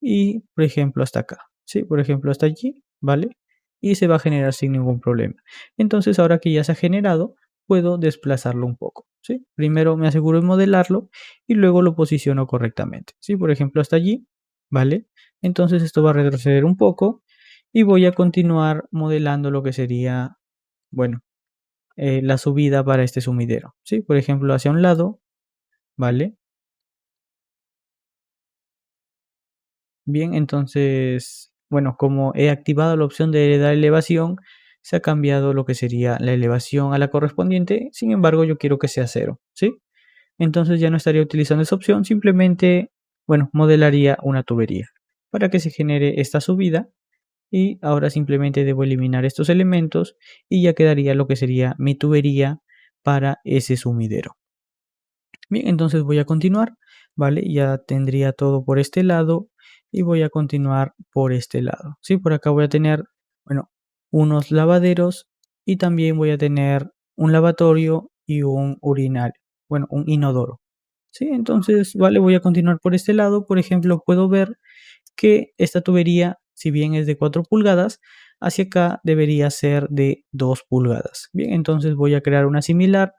y, por ejemplo, hasta acá, ¿sí? Por ejemplo, hasta allí, ¿vale? Y se va a generar sin ningún problema. Entonces, ahora que ya se ha generado, puedo desplazarlo un poco, ¿sí? Primero me aseguro de modelarlo y luego lo posiciono correctamente, ¿sí? Por ejemplo, hasta allí, ¿vale? Entonces, esto va a retroceder un poco y voy a continuar modelando lo que sería, bueno, la subida para este sumidero, ¿sí? Por ejemplo, hacia un lado, ¿vale? Bien, entonces, bueno, como he activado la opción de dar elevación, se ha cambiado lo que sería la elevación a la correspondiente. Sin embargo, yo quiero que sea cero, ¿sí? Entonces ya no estaría utilizando esa opción, simplemente, bueno, modelaría una tubería para que se genere esta subida y ahora simplemente debo eliminar estos elementos y ya quedaría lo que sería mi tubería para ese sumidero. Bien, entonces voy a continuar, ¿vale? Ya tendría todo por este lado y voy a continuar por este lado, ¿sí? Por acá voy a tener, bueno, unos lavaderos y también voy a tener un lavatorio y un urinario, bueno, un inodoro, ¿sí? Entonces, vale, voy a continuar por este lado. Por ejemplo, puedo ver que esta tubería, si bien es de 4 pulgadas, hacia acá debería ser de 2 pulgadas. Bien, entonces voy a crear una similar.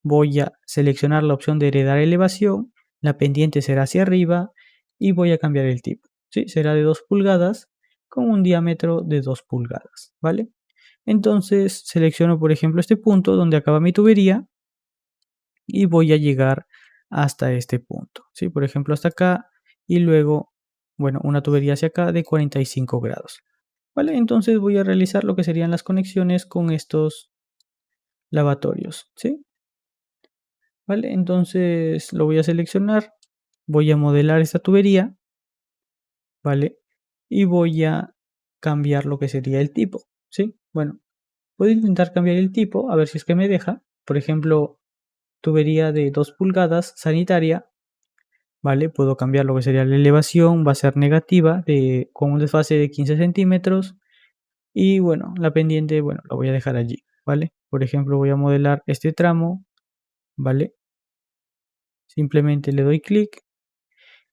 Voy a seleccionar la opción de heredar elevación, la pendiente será hacia arriba y voy a cambiar el tipo, ¿sí? Será de 2 pulgadas con un diámetro de 2 pulgadas, ¿vale? Entonces selecciono, por ejemplo, este punto donde acaba mi tubería y voy a llegar hasta este punto, ¿sí? Por ejemplo, hasta acá y luego, bueno, una tubería hacia acá de 45 grados, ¿vale? Entonces voy a realizar lo que serían las conexiones con estos lavatorios, ¿sí? ¿Vale? Entonces lo voy a seleccionar, voy a modelar esta tubería, ¿vale? Y voy a cambiar lo que sería el tipo, ¿sí? Bueno, puedo intentar cambiar el tipo, a ver si es que me deja. Por ejemplo, tubería de 2 pulgadas sanitaria, ¿vale? Puedo cambiar lo que sería la elevación, va a ser negativa, con un desfase de 15 centímetros. Y bueno, la pendiente, bueno, la voy a dejar allí, ¿vale? Por ejemplo, voy a modelar este tramo, ¿vale? Simplemente le doy clic.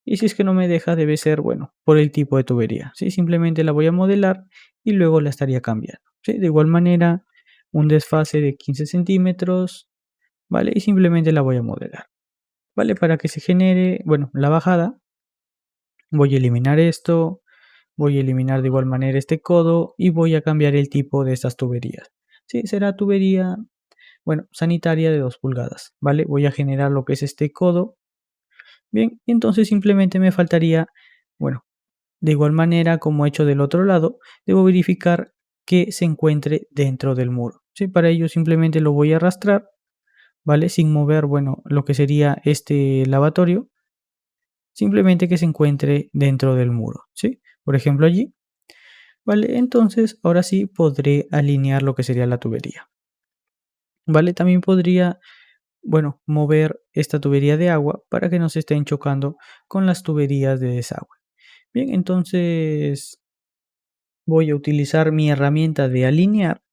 Y si es que no me deja, debe ser, bueno, por el tipo de tubería, ¿sí? Simplemente la voy a modelar y luego la estaría cambiando, ¿sí? De igual manera, un desfase de 15 centímetros, ¿vale? Y simplemente la voy a modelar, ¿vale? Para que se genere, bueno, la bajada, voy a eliminar esto, voy a eliminar de igual manera este codo y voy a cambiar el tipo de estas tuberías, ¿sí? Será tubería, bueno, sanitaria de 2 pulgadas, ¿vale? Voy a generar lo que es este codo. Bien, entonces simplemente me faltaría, bueno, de igual manera, como he hecho del otro lado, debo verificar que se encuentre dentro del muro, ¿sí? Para ello simplemente lo voy a arrastrar, ¿vale? Sin mover, bueno, lo que sería este lavatorio, simplemente que se encuentre dentro del muro, ¿sí? Por ejemplo allí, ¿vale? Entonces ahora sí podré alinear lo que sería la tubería, ¿vale? También podría, bueno, mover esta tubería de agua para que no se estén chocando con las tuberías de desagüe. Bien, entonces voy a utilizar mi herramienta de alinear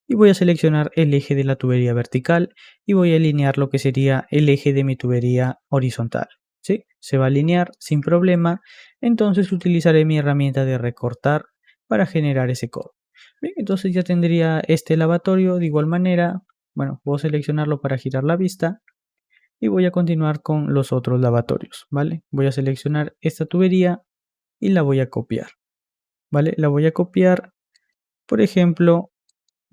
y voy a seleccionar el eje de la tubería vertical y voy a alinear lo que sería el eje de mi tubería horizontal, ¿sí? Se va a alinear sin problema, entonces utilizaré mi herramienta de recortar para generar ese codo. Bien, entonces ya tendría este lavatorio de igual manera, bueno, puedo seleccionarlo para girar la vista y voy a continuar con los otros lavatorios, ¿vale? Voy a seleccionar esta tubería y la voy a copiar, ¿vale? La voy a copiar, por ejemplo,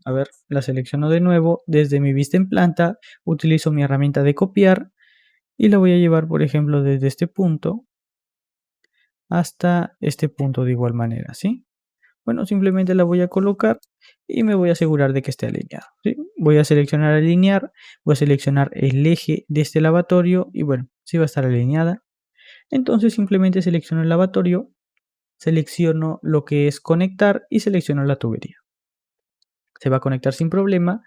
a ver, la selecciono de nuevo desde mi vista en planta, utilizo mi herramienta de copiar y la voy a llevar, por ejemplo, desde este punto hasta este punto de igual manera, ¿sí? Bueno, simplemente la voy a colocar y me voy a asegurar de que esté alineado, ¿sí? Voy a seleccionar alinear, voy a seleccionar el eje de este lavatorio y bueno, sí va a estar alineada. Entonces simplemente selecciono el lavatorio, selecciono lo que es conectar y selecciono la tubería. Se va a conectar sin problema.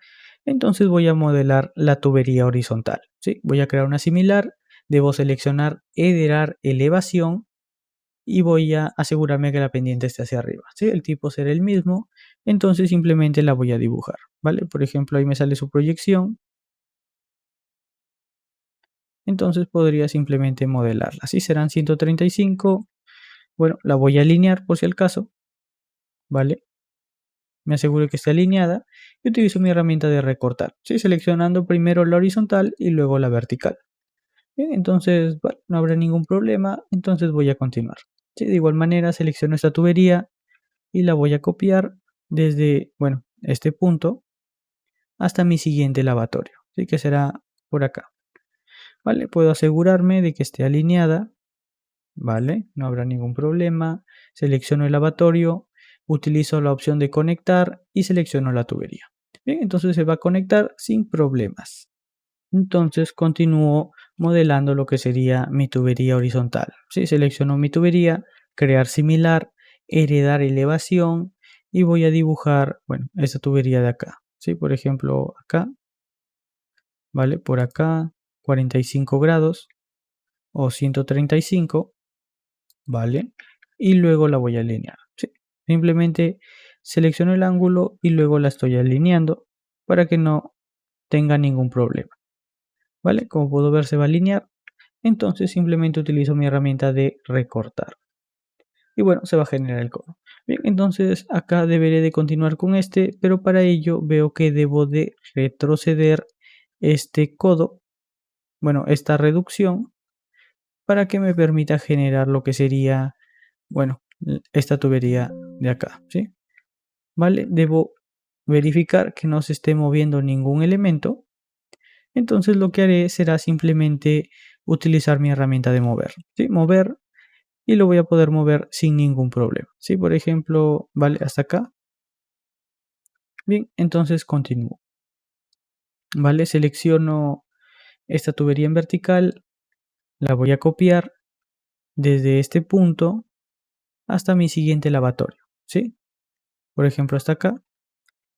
Entonces voy a modelar la tubería horizontal. ¿Sí? Voy a crear una similar, debo seleccionar ederar elevación y voy a asegurarme que la pendiente esté hacia arriba. ¿Sí? El tipo será el mismo, entonces simplemente la voy a dibujar. ¿Vale? Por ejemplo, ahí me sale su proyección. Entonces podría simplemente modelarla. Así serán 135. Bueno, la voy a alinear por si al caso. ¿Vale? Me aseguro que esté alineada y utilizo mi herramienta de recortar. ¿Sí? Seleccionando primero la horizontal y luego la vertical. Bien, entonces bueno, no habrá ningún problema. Entonces voy a continuar. ¿Sí? De igual manera selecciono esta tubería y la voy a copiar desde, bueno, este punto hasta mi siguiente lavatorio. ¿Sí? Que será por acá. ¿Vale? Puedo asegurarme de que esté alineada. ¿Vale? No habrá ningún problema. Selecciono el lavatorio, utilizo la opción de conectar y selecciono la tubería. Bien, entonces se va a conectar sin problemas. Entonces continúo modelando lo que sería mi tubería horizontal. ¿Sí? Selecciono mi tubería, crear similar, heredar elevación y voy a dibujar, bueno, esta tubería de acá. ¿Sí? Por ejemplo, acá, ¿vale? Por acá, 45 grados o 135. ¿Vale? Y luego la voy a alinear. ¿Sí? Simplemente selecciono el ángulo y luego la estoy alineando para que no tenga ningún problema. ¿Vale? Como puedo ver, se va a alinear. Entonces simplemente utilizo mi herramienta de recortar. Y bueno, se va a generar el cono. Bien, entonces acá deberé de continuar con este, pero para ello veo que debo de retroceder este codo, bueno, esta reducción, para que me permita generar lo que sería, bueno, esta tubería de acá, ¿sí? ¿Vale? Debo verificar que no se esté moviendo ningún elemento. Entonces lo que haré será simplemente utilizar mi herramienta de mover, ¿sí? Mover y lo voy a poder mover sin ningún problema, ¿sí? Por ejemplo, ¿vale? Hasta acá. Bien, entonces continúo, ¿vale? Selecciono esta tubería en vertical, la voy a copiar desde este punto hasta mi siguiente lavatorio, ¿sí? Por ejemplo, hasta acá.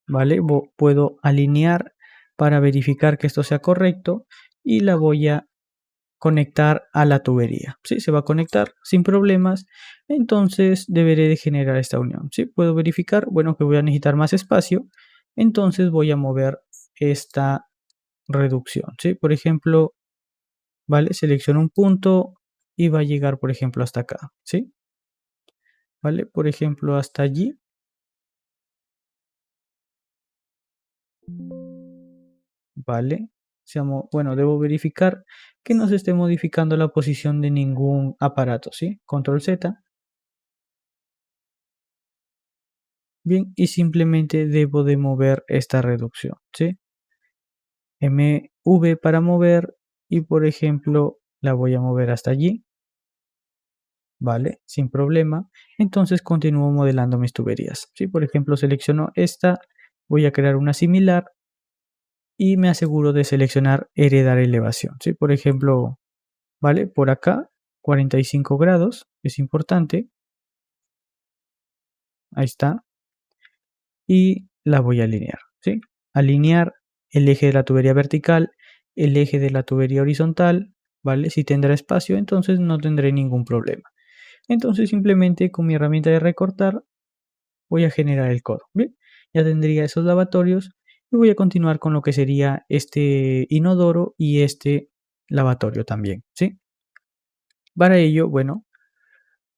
¿Vale? Puedo alinear para verificar que esto sea correcto y la voy a conectar a la tubería. ¿Sí? Se va a conectar sin problemas. Entonces deberé de generar esta unión. ¿Sí? Puedo verificar, bueno, que voy a necesitar más espacio. Entonces voy a mover esta reducción. ¿Sí? Por ejemplo, ¿vale? Selecciono un punto y va a llegar, por ejemplo, hasta acá. ¿Sí? ¿Vale? Por ejemplo, hasta allí. ¿Vale? Bueno, debo verificar que no se esté modificando la posición de ningún aparato, ¿sí? Control Z. Bien, y simplemente debo de mover esta reducción, ¿sí? MV para mover y por ejemplo la voy a mover hasta allí, ¿vale? Sin problema. Entonces continúo modelando mis tuberías, ¿sí? Por ejemplo selecciono esta, voy a crear una similar y me aseguro de seleccionar heredar elevación, ¿sí? Por ejemplo, ¿vale? Por acá, 45 grados, es importante. Ahí está. Y la voy a alinear, ¿sí? Alinear el eje de la tubería vertical, el eje de la tubería horizontal, ¿vale? Si tendrá espacio, entonces no tendré ningún problema. Entonces simplemente con mi herramienta de recortar voy a generar el codo, ¿bien? Ya tendría esos lavatorios y voy a continuar con lo que sería este inodoro y este lavatorio también, ¿sí? Para ello, bueno,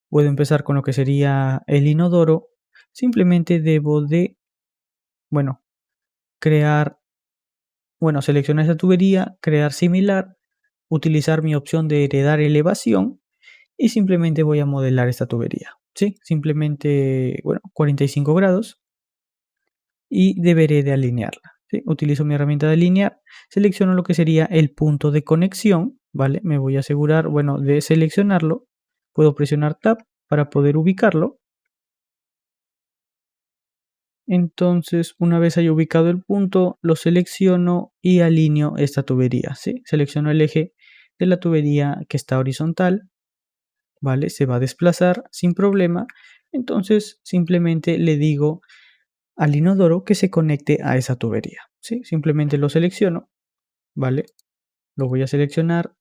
puedo empezar con lo que sería el inodoro. Simplemente debo de, bueno, crear, bueno, seleccionar esa tubería, crear similar, utilizar mi opción de heredar elevación y simplemente voy a modelar esta tubería, ¿sí? Simplemente, bueno, 45 grados y deberé de alinearla, ¿sí? Utilizo mi herramienta de alinear, selecciono lo que sería el punto de conexión, ¿vale? Me voy a asegurar, bueno, de seleccionarlo. Puedo presionar Tab para poder ubicarlo. Entonces, una vez haya ubicado el punto, lo selecciono y alineo esta tubería, ¿sí? Selecciono el eje de la tubería que está horizontal, ¿vale? Se va a desplazar sin problema. Entonces, simplemente le digo al inodoro que se conecte a esa tubería, ¿sí? Simplemente lo selecciono, ¿vale? Lo voy a seleccionar,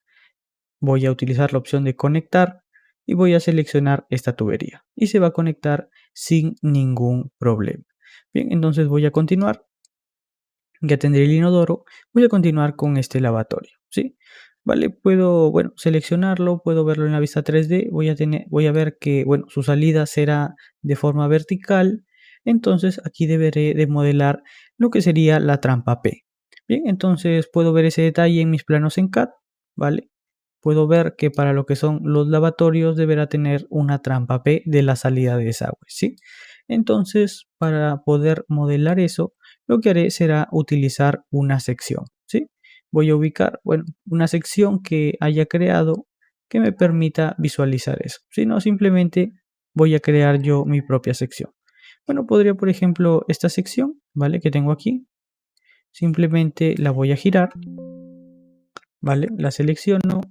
voy a utilizar la opción de conectar y voy a seleccionar esta tubería y se va a conectar sin ningún problema. Bien, entonces voy a continuar. Ya tendré el inodoro, voy a continuar con este lavatorio, ¿sí? Vale, puedo, bueno, seleccionarlo, puedo verlo en la vista 3D, voy a ver que, bueno, su salida será de forma vertical, entonces aquí deberé de modelar lo que sería la trampa P. Bien, entonces puedo ver ese detalle en mis planos en CAD, ¿vale? Puedo ver que para lo que son los lavatorios deberá tener una trampa P de la salida de desagüe, ¿sí? Entonces, para poder modelar eso, lo que haré será utilizar una sección, ¿sí? Voy a ubicar, bueno, una sección que haya creado que me permita visualizar eso. Si no, simplemente voy a crear yo mi propia sección. Bueno, podría, por ejemplo, esta sección, ¿vale? Que tengo aquí. Simplemente la voy a girar, ¿vale? La selecciono,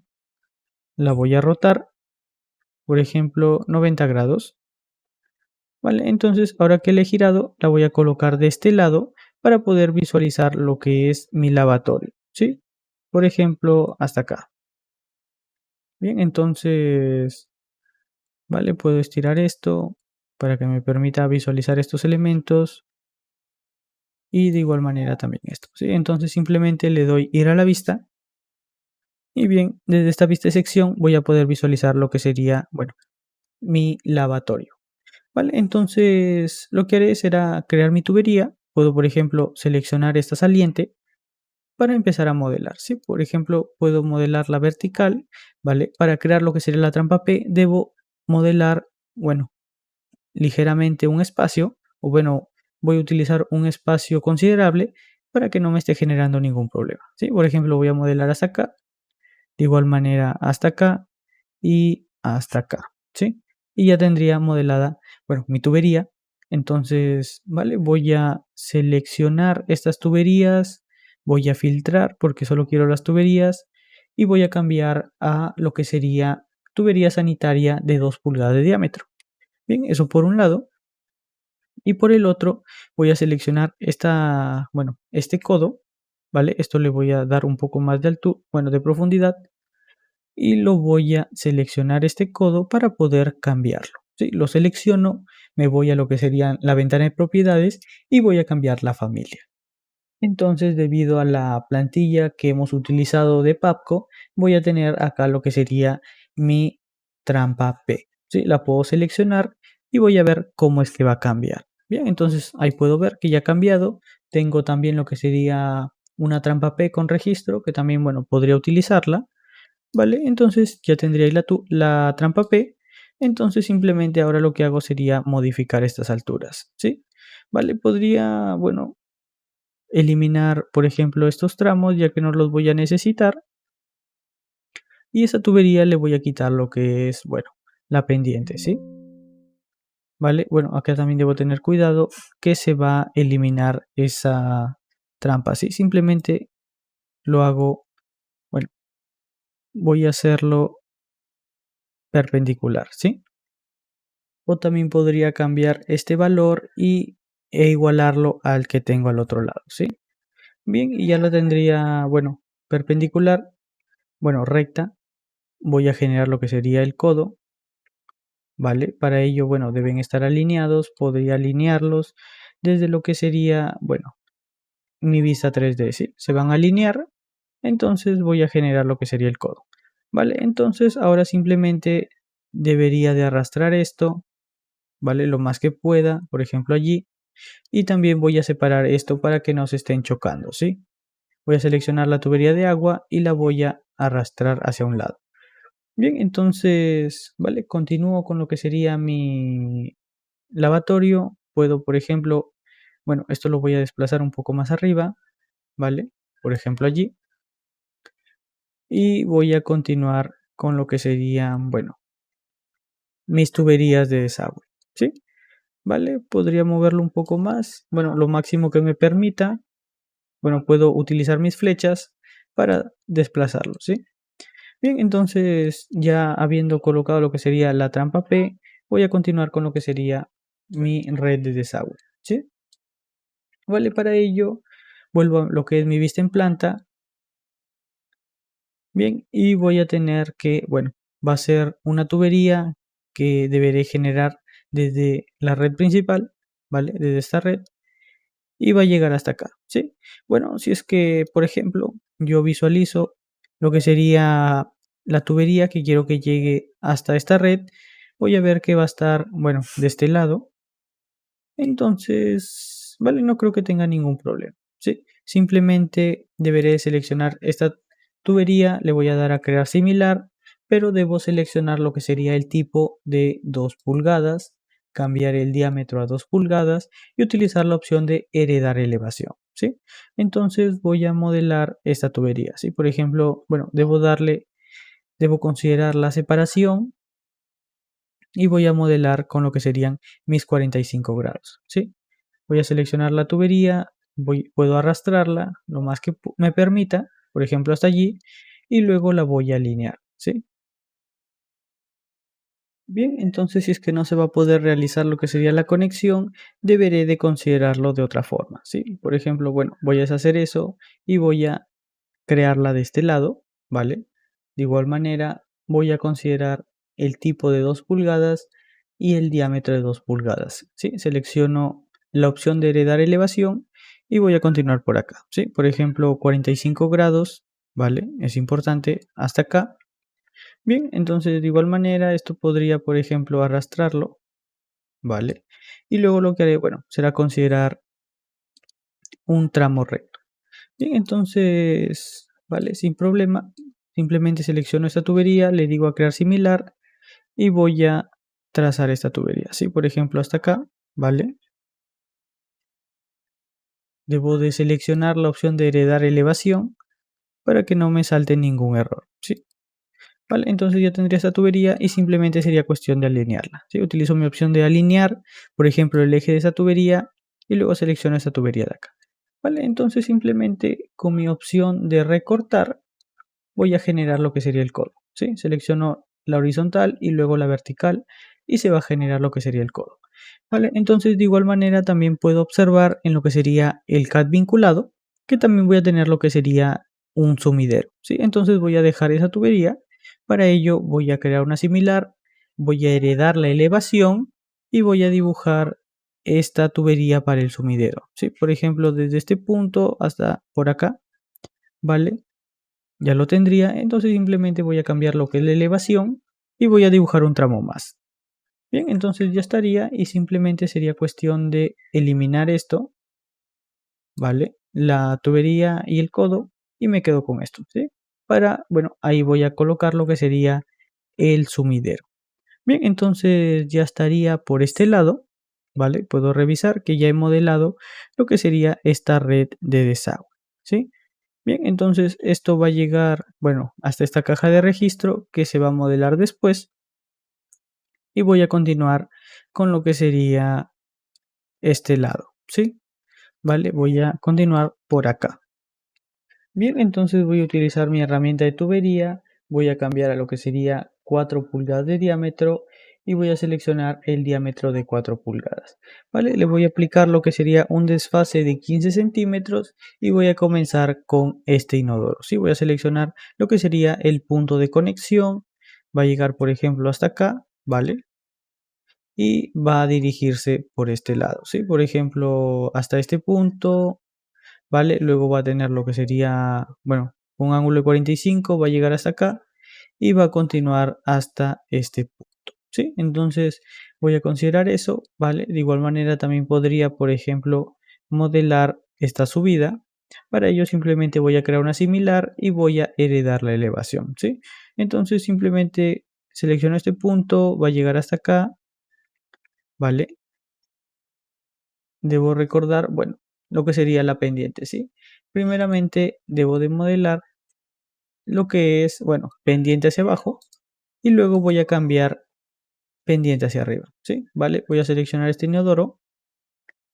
la voy a rotar, por ejemplo, 90 grados. ¿Vale? Entonces, ahora que le he girado, la voy a colocar de este lado para poder visualizar lo que es mi lavatorio, ¿sí? Por ejemplo, hasta acá. Bien, entonces, ¿vale? Puedo estirar esto para que me permita visualizar estos elementos y de igual manera también esto, ¿sí? Entonces, simplemente le doy ir a la vista y bien, desde esta vista de sección voy a poder visualizar lo que sería, bueno, mi lavatorio. ¿Vale? Entonces, lo que haré será crear mi tubería. Puedo, por ejemplo, seleccionar esta saliente para empezar a modelar, ¿sí? Por ejemplo, puedo modelar la vertical, ¿vale? Para crear lo que sería la trampa P, debo modelar, bueno, ligeramente un espacio, o bueno, voy a utilizar un espacio considerable para que no me esté generando ningún problema, ¿sí? Por ejemplo, voy a modelar hasta acá, de igual manera hasta acá y hasta acá, ¿sí? Y ya tendría modelada, bueno, mi tubería. Entonces, ¿vale? Voy a seleccionar estas tuberías, voy a filtrar porque solo quiero las tuberías y voy a cambiar a lo que sería tubería sanitaria de 2 pulgadas de diámetro. Bien, eso por un lado. Y por el otro voy a seleccionar esta, bueno, este codo, ¿vale? Esto le voy a dar un poco más de altura, bueno, de profundidad y lo voy a seleccionar este codo para poder cambiarlo. ¿Sí? Lo selecciono, me voy a lo que sería la ventana de propiedades y voy a cambiar la familia. Entonces, debido a la plantilla que hemos utilizado de Papco, voy a tener acá lo que sería mi trampa P. ¿Sí? La puedo seleccionar y voy a ver cómo es que va a cambiar. Bien, entonces ahí puedo ver que ya ha cambiado. Tengo también lo que sería una trampa P con registro, que también, bueno, podría utilizarla. ¿Vale? Entonces ya tendría ahí la trampa P. Entonces simplemente ahora lo que hago sería modificar estas alturas, ¿sí? ¿Vale? Podría, bueno, eliminar, por ejemplo, estos tramos ya que no los voy a necesitar. Y esa tubería le voy a quitar lo que es, bueno, la pendiente, ¿sí? ¿Vale? Bueno, acá también debo tener cuidado que se va a eliminar esa trampa, ¿sí? Simplemente lo hago, bueno, voy a hacerlo perpendicular, ¿sí? O también podría cambiar este valor e igualarlo al que tengo al otro lado, ¿sí? Bien, y ya la tendría, bueno, perpendicular, bueno, recta. Voy a generar lo que sería el codo, ¿vale? Para ello, bueno, deben estar alineados. Podría alinearlos desde lo que sería, bueno, mi vista 3D, ¿sí? Se van a alinear, entonces voy a generar lo que sería el codo, ¿vale? Entonces ahora simplemente debería de arrastrar esto, ¿vale? Lo más que pueda, por ejemplo allí. Y también voy a separar esto para que no se estén chocando, ¿sí? Voy a seleccionar la tubería de agua y la voy a arrastrar hacia un lado. Bien, entonces, ¿vale? Continúo con lo que sería mi lavatorio. Puedo, por ejemplo, bueno, esto lo voy a desplazar un poco más arriba, ¿vale? Por ejemplo, allí. Y voy a continuar con lo que serían, bueno, mis tuberías de desagüe, ¿sí? ¿vale? Podría moverlo un poco más, bueno, lo máximo que me permita. Bueno, puedo utilizar mis flechas para desplazarlo, ¿sí? Bien, entonces ya habiendo colocado lo que sería la trampa P, voy a continuar con lo que sería mi red de desagüe, ¿sí? Vale, para ello vuelvo a lo que es mi vista en planta. Bien, y voy a tener que, bueno, va a ser una tubería que deberé generar desde la red principal, ¿vale? Desde esta red y va a llegar hasta acá, ¿sí? Bueno, si es que, por ejemplo, yo visualizo lo que sería la tubería que quiero que llegue hasta esta red, voy a ver que va a estar, bueno, de este lado. Entonces, vale, no creo que tenga ningún problema, ¿sí? Simplemente deberé seleccionar esta tubería, le voy a dar a crear similar, pero debo seleccionar lo que sería el tipo de 2 pulgadas, cambiar el diámetro a 2 pulgadas y utilizar la opción de heredar elevación, ¿sí? Entonces voy a modelar esta tubería, ¿sí? Por ejemplo, bueno, debo considerar la separación y voy a modelar con lo que serían mis 45 grados, ¿sí? Voy a seleccionar la tubería, puedo arrastrarla lo más que me permita, por ejemplo hasta allí, y luego la voy a alinear, ¿sí? Bien, entonces si es que no se va a poder realizar lo que sería la conexión, deberé de considerarlo de otra forma, ¿sí? Por ejemplo, bueno, voy a deshacer eso y voy a crearla de este lado, ¿vale? De igual manera, voy a considerar el tipo de 2 pulgadas y el diámetro de 2 pulgadas, ¿sí? Selecciono la opción de heredar elevación y voy a continuar por acá, ¿sí? Por ejemplo, 45 grados, ¿vale? Es importante hasta acá. Bien, entonces de igual manera esto podría, por ejemplo, arrastrarlo, ¿vale? Y luego lo que haré, bueno, será considerar un tramo recto. Bien, entonces, vale, sin problema, simplemente selecciono esta tubería, le digo a crear similar y voy a trazar esta tubería. Así, por ejemplo, hasta acá, ¿vale? Debo de seleccionar la opción de heredar elevación para que no me salte ningún error, ¿sí? Vale, entonces ya tendría esta tubería y simplemente sería cuestión de alinearla, ¿sí? Utilizo mi opción de alinear, por ejemplo, el eje de esa tubería y luego selecciono esta tubería de acá. Vale, entonces simplemente con mi opción de recortar voy a generar lo que sería el codo, ¿sí? Selecciono la horizontal y luego la vertical y se va a generar lo que sería el codo, ¿vale? Entonces de igual manera también puedo observar en lo que sería el CAD vinculado que también voy a tener lo que sería un sumidero, ¿sí? Entonces voy a dejar esa tubería, para ello voy a crear una similar, voy a heredar la elevación y voy a dibujar esta tubería para el sumidero, ¿sí? Por ejemplo, desde este punto hasta por acá, ¿vale? Ya lo tendría, entonces simplemente voy a cambiar lo que es la elevación y voy a dibujar un tramo más. Bien, entonces ya estaría y simplemente sería cuestión de eliminar esto, ¿vale? La tubería y el codo y me quedo con esto, ¿sí? Para, bueno, ahí voy a colocar lo que sería el sumidero. Bien, entonces ya estaría por este lado, ¿vale? Puedo revisar que ya he modelado lo que sería esta red de desagüe, ¿sí? Bien, entonces esto va a llegar, bueno, hasta esta caja de registro que se va a modelar después y voy a continuar con lo que sería este lado, ¿sí? Vale, voy a continuar por acá. Bien, entonces voy a utilizar mi herramienta de tubería, voy a cambiar a lo que sería 4 pulgadas de diámetro y voy a seleccionar el diámetro de 4 pulgadas. Vale, le voy a aplicar lo que sería un desfase de 15 centímetros y voy a comenzar con este inodoro. Sí, voy a seleccionar lo que sería el punto de conexión, va a llegar por ejemplo hasta acá, ¿vale? Y va a dirigirse por este lado, ¿sí? Por ejemplo, hasta este punto, ¿vale? Luego va a tener lo que sería, bueno, un ángulo de 45, va a llegar hasta acá y va a continuar hasta este punto, ¿sí? Entonces voy a considerar eso, ¿vale? De igual manera también podría, por ejemplo, modelar esta subida. Para ello simplemente voy a crear una similar y voy a heredar la elevación, ¿sí? Entonces simplemente selecciono este punto, va a llegar hasta acá, ¿vale? Debo recordar, bueno, lo que sería la pendiente, ¿sí? Primeramente debo de modelar lo que es, bueno, pendiente hacia abajo y luego voy a cambiar pendiente hacia arriba, ¿sí? ¿Vale? Voy a seleccionar este inodoro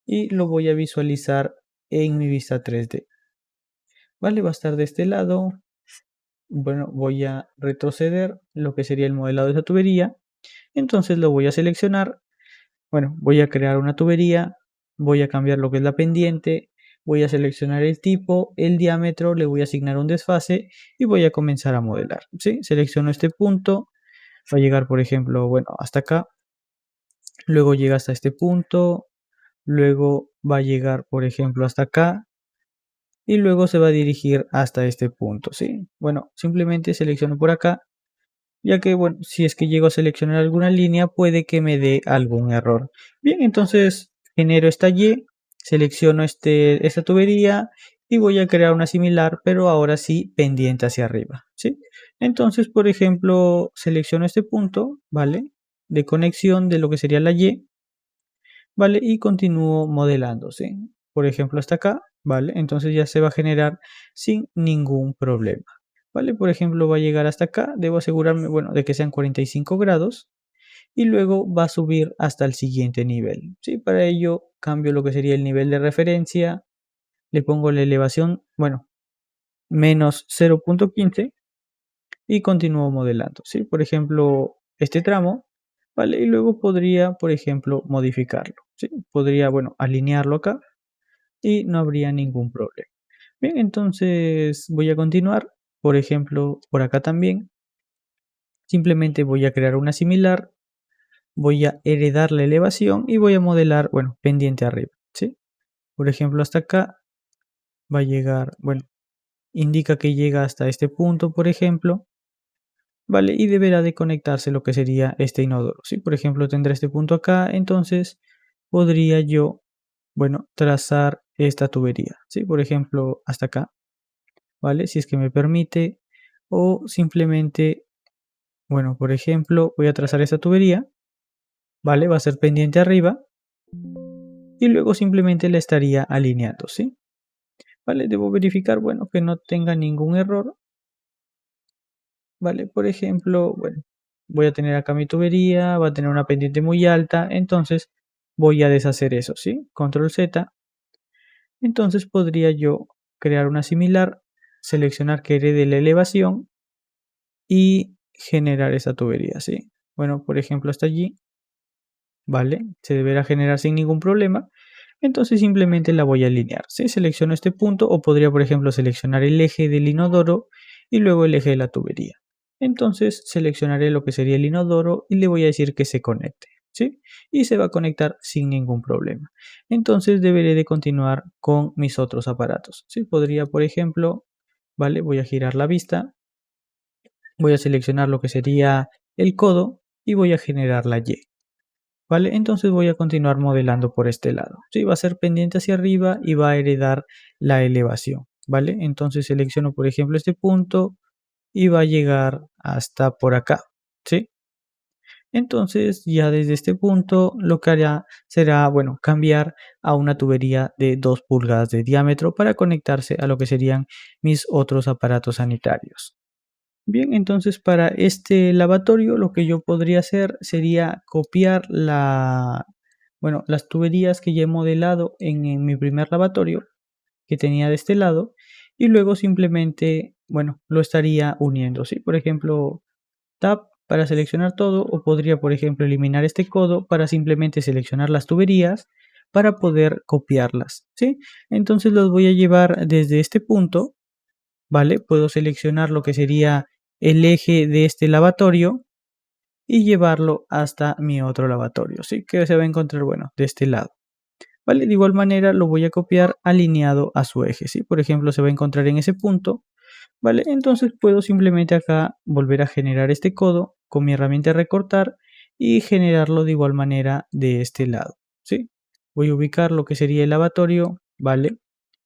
y lo voy a visualizar en mi vista 3D. ¿Vale? Va a estar de este lado. Bueno, voy a retroceder lo que sería el modelado de esa tubería. Entonces lo voy a seleccionar. Bueno, voy a crear una tubería. Voy a cambiar lo que es la pendiente. Voy a seleccionar el tipo, el diámetro, le voy a asignar un desfase y voy a comenzar a modelar, ¿sí? Selecciono este punto. Va a llegar, por ejemplo, bueno, hasta acá. Luego llega hasta este punto. Luego va a llegar, por ejemplo, hasta acá. Y luego se va a dirigir hasta este punto, ¿sí? Bueno, simplemente selecciono por acá, ya que, bueno, si es que llego a seleccionar alguna línea, puede que me dé algún error. Bien, entonces genero esta Y, selecciono esta tubería y voy a crear una similar, pero ahora sí pendiente hacia arriba, ¿sí? Entonces, por ejemplo, selecciono este punto, ¿vale? De conexión de lo que sería la Y, ¿vale? Y continúo modelando, ¿sí? Por ejemplo, hasta acá, ¿vale? Entonces ya se va a generar sin ningún problema, ¿vale? Por ejemplo, va a llegar hasta acá, debo asegurarme, bueno, de que sean 45 grados y luego va a subir hasta el siguiente nivel, ¿sí? Para ello cambio lo que sería el nivel de referencia, le pongo la elevación, bueno, menos 0.15 y continúo modelando, ¿sí? Por ejemplo, este tramo, ¿vale? Y luego podría, por ejemplo, modificarlo, ¿sí? Podría, bueno, alinearlo acá y no habría ningún problema. Bien, entonces voy a continuar, por ejemplo, por acá también. Simplemente voy a crear una similar, voy a heredar la elevación y voy a modelar, bueno, pendiente arriba, ¿sí? Por ejemplo, hasta acá va a llegar, bueno, indica que llega hasta este punto, por ejemplo, ¿vale? Y deberá de conectarse lo que sería este inodoro, ¿sí? Por ejemplo, tendrá este punto acá, entonces podría yo, bueno, trazar esta tubería, ¿sí? Por ejemplo, hasta acá, ¿vale? Si es que me permite, o simplemente, bueno, por ejemplo, voy a trazar esta tubería, ¿vale? Va a ser pendiente arriba y luego simplemente la estaría alineando, ¿sí? ¿Vale? Debo verificar, bueno, que no tenga ningún error, ¿vale? Por ejemplo, bueno, voy a tener acá mi tubería, va a tener una pendiente muy alta, entonces voy a deshacer eso, ¿sí? Control Z. Entonces podría yo crear una similar, seleccionar que herede la elevación y generar esa tubería, ¿sí? Bueno, por ejemplo, hasta allí, ¿vale? Se deberá generar sin ningún problema. Entonces simplemente la voy a alinear, ¿sí? Selecciono este punto o podría, por ejemplo, seleccionar el eje del inodoro y luego el eje de la tubería. Entonces seleccionaré lo que sería el inodoro y le voy a decir que se conecte, ¿sí? Y se va a conectar sin ningún problema. Entonces deberé de continuar con mis otros aparatos, ¿sí? Podría, por ejemplo, ¿vale? Voy a girar la vista, voy a seleccionar lo que sería el codo y voy a generar la Y. ¿Vale? Entonces voy a continuar modelando por este lado. Sí, va a ser pendiente hacia arriba y va a heredar la elevación, ¿vale? Entonces selecciono, por ejemplo, este punto y va a llegar hasta por acá, ¿sí? Entonces ya desde este punto lo que hará será, bueno, cambiar a una tubería de 2 pulgadas de diámetro para conectarse a lo que serían mis otros aparatos sanitarios. Bien, entonces para este lavatorio lo que yo podría hacer sería copiar bueno, las tuberías que ya he modelado en mi primer lavatorio que tenía de este lado y luego simplemente, bueno, lo estaría uniendo, ¿sí? Por ejemplo, Tab para seleccionar todo o podría, por ejemplo, eliminar este codo para simplemente seleccionar las tuberías para poder copiarlas, ¿sí? Entonces los voy a llevar desde este punto, ¿vale? Puedo seleccionar lo que sería el eje de este lavatorio y llevarlo hasta mi otro lavatorio, ¿sí? Que se va a encontrar, bueno, de este lado, ¿vale? De igual manera lo voy a copiar alineado a su eje, ¿sí? Por ejemplo, se va a encontrar en ese punto, ¿vale? Entonces puedo simplemente acá volver a generar este codo con mi herramienta recortar y generarlo de igual manera de este lado, ¿sí? Voy a ubicar lo que sería el lavatorio, ¿vale?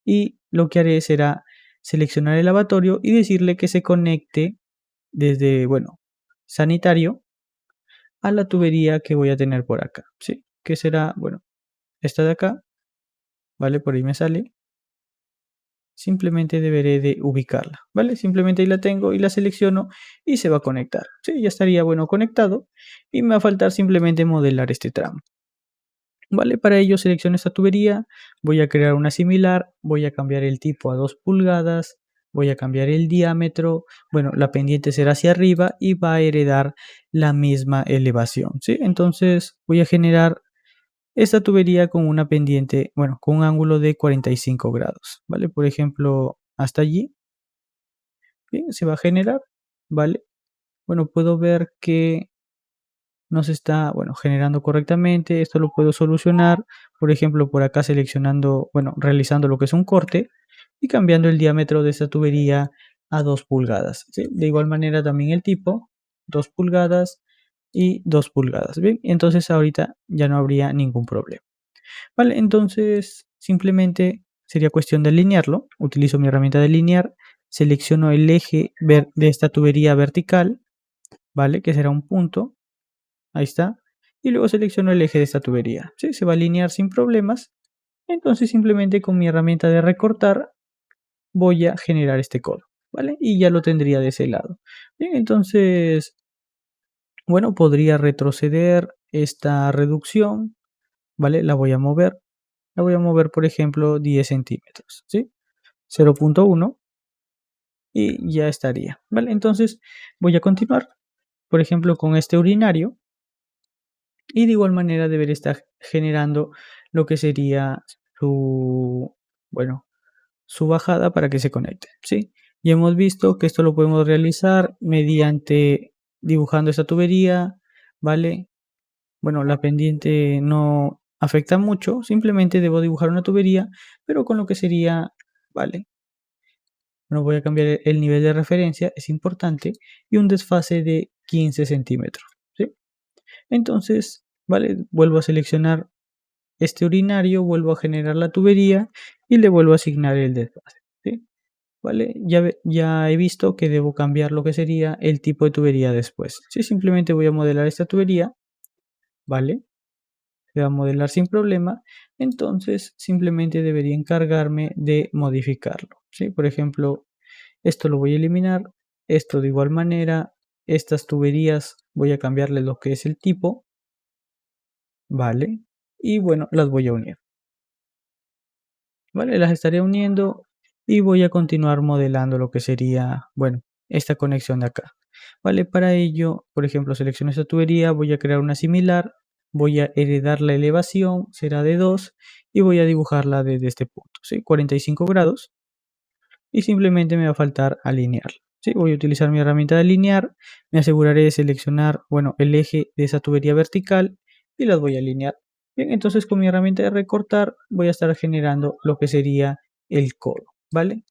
Y lo que haré será seleccionar el lavatorio y decirle que se conecte desde, bueno, sanitario a la tubería que voy a tener por acá, ¿sí? Que será, bueno, esta de acá, ¿vale? Por ahí me sale. simplemente deberé de ubicarla, ¿vale? Simplemente ahí la tengo y la selecciono y se va a conectar, ¿sí? Ya estaría, bueno, conectado y me va a faltar simplemente modelar este tramo. Vale, para ello selecciono esta tubería, voy a crear una similar, voy a cambiar el tipo a 2 pulgadas, voy a cambiar el diámetro, bueno, la pendiente será hacia arriba y va a heredar la misma elevación, ¿sí? Entonces voy a generar esta tubería con una pendiente, bueno, con un ángulo de 45 grados, ¿vale? Por ejemplo, hasta allí, bien, se va a generar, ¿vale? Bueno, puedo ver que no se está, bueno, generando correctamente. Esto lo puedo solucionar, por ejemplo, por acá seleccionando, bueno, realizando lo que es un corte y cambiando el diámetro de esta tubería a 2 pulgadas, ¿sí? De igual manera también el tipo, 2 pulgadas y 2 pulgadas, ¿bien? Entonces ahorita ya no habría ningún problema. Vale, entonces simplemente sería cuestión de alinearlo. Utilizo mi herramienta de alinear, selecciono el eje de esta tubería vertical, ¿vale? Que será un punto. Ahí está. Y luego selecciono el eje de esta tubería. ¿Sí? Se va a alinear sin problemas. Entonces simplemente con mi herramienta de recortar voy a generar este codo. ¿Vale? Y ya lo tendría de ese lado. Bien, entonces, bueno, podría retroceder esta reducción. ¿Vale? La voy a mover. La voy a mover, por ejemplo, 10 centímetros. ¿Sí? 0.1 y ya estaría. ¿Vale? Entonces voy a continuar, por ejemplo, con este urinario. Y de igual manera debería estar generando lo que sería su, bueno, su bajada para que se conecte, ¿sí? Ya hemos visto que esto lo podemos realizar mediante dibujando esta tubería, ¿vale? Bueno, la pendiente no afecta mucho, simplemente debo dibujar una tubería, pero con lo que sería, ¿vale? Bueno, voy a cambiar el nivel de referencia, es importante, y un desfase de 15 centímetros, ¿sí? Entonces, ¿vale? Vuelvo a seleccionar este urinario, vuelvo a generar la tubería y le vuelvo a asignar el desfase, ¿sí? ¿Vale? Ya he visto que debo cambiar lo que sería el tipo de tubería después. Sí, simplemente voy a modelar esta tubería, ¿vale? Se va a modelar sin problema. Entonces, simplemente debería encargarme de modificarlo, ¿sí? Por ejemplo, esto lo voy a eliminar, esto de igual manera, estas tuberías voy a cambiarle lo que es el tipo, ¿vale? Y bueno, las voy a unir. ¿Vale? Las estaré uniendo y voy a continuar modelando lo que sería, bueno, esta conexión de acá. ¿Vale? Para ello, por ejemplo, selecciono esta tubería, voy a crear una similar, voy a heredar la elevación, será de 2 y voy a dibujarla desde este punto, ¿sí? 45 grados y simplemente me va a faltar alinear. ¿Sí? Voy a utilizar mi herramienta de alinear, me aseguraré de seleccionar, bueno, el eje de esa tubería vertical y las voy a alinear. Bien, entonces con mi herramienta de recortar voy a estar generando lo que sería el codo, ¿vale?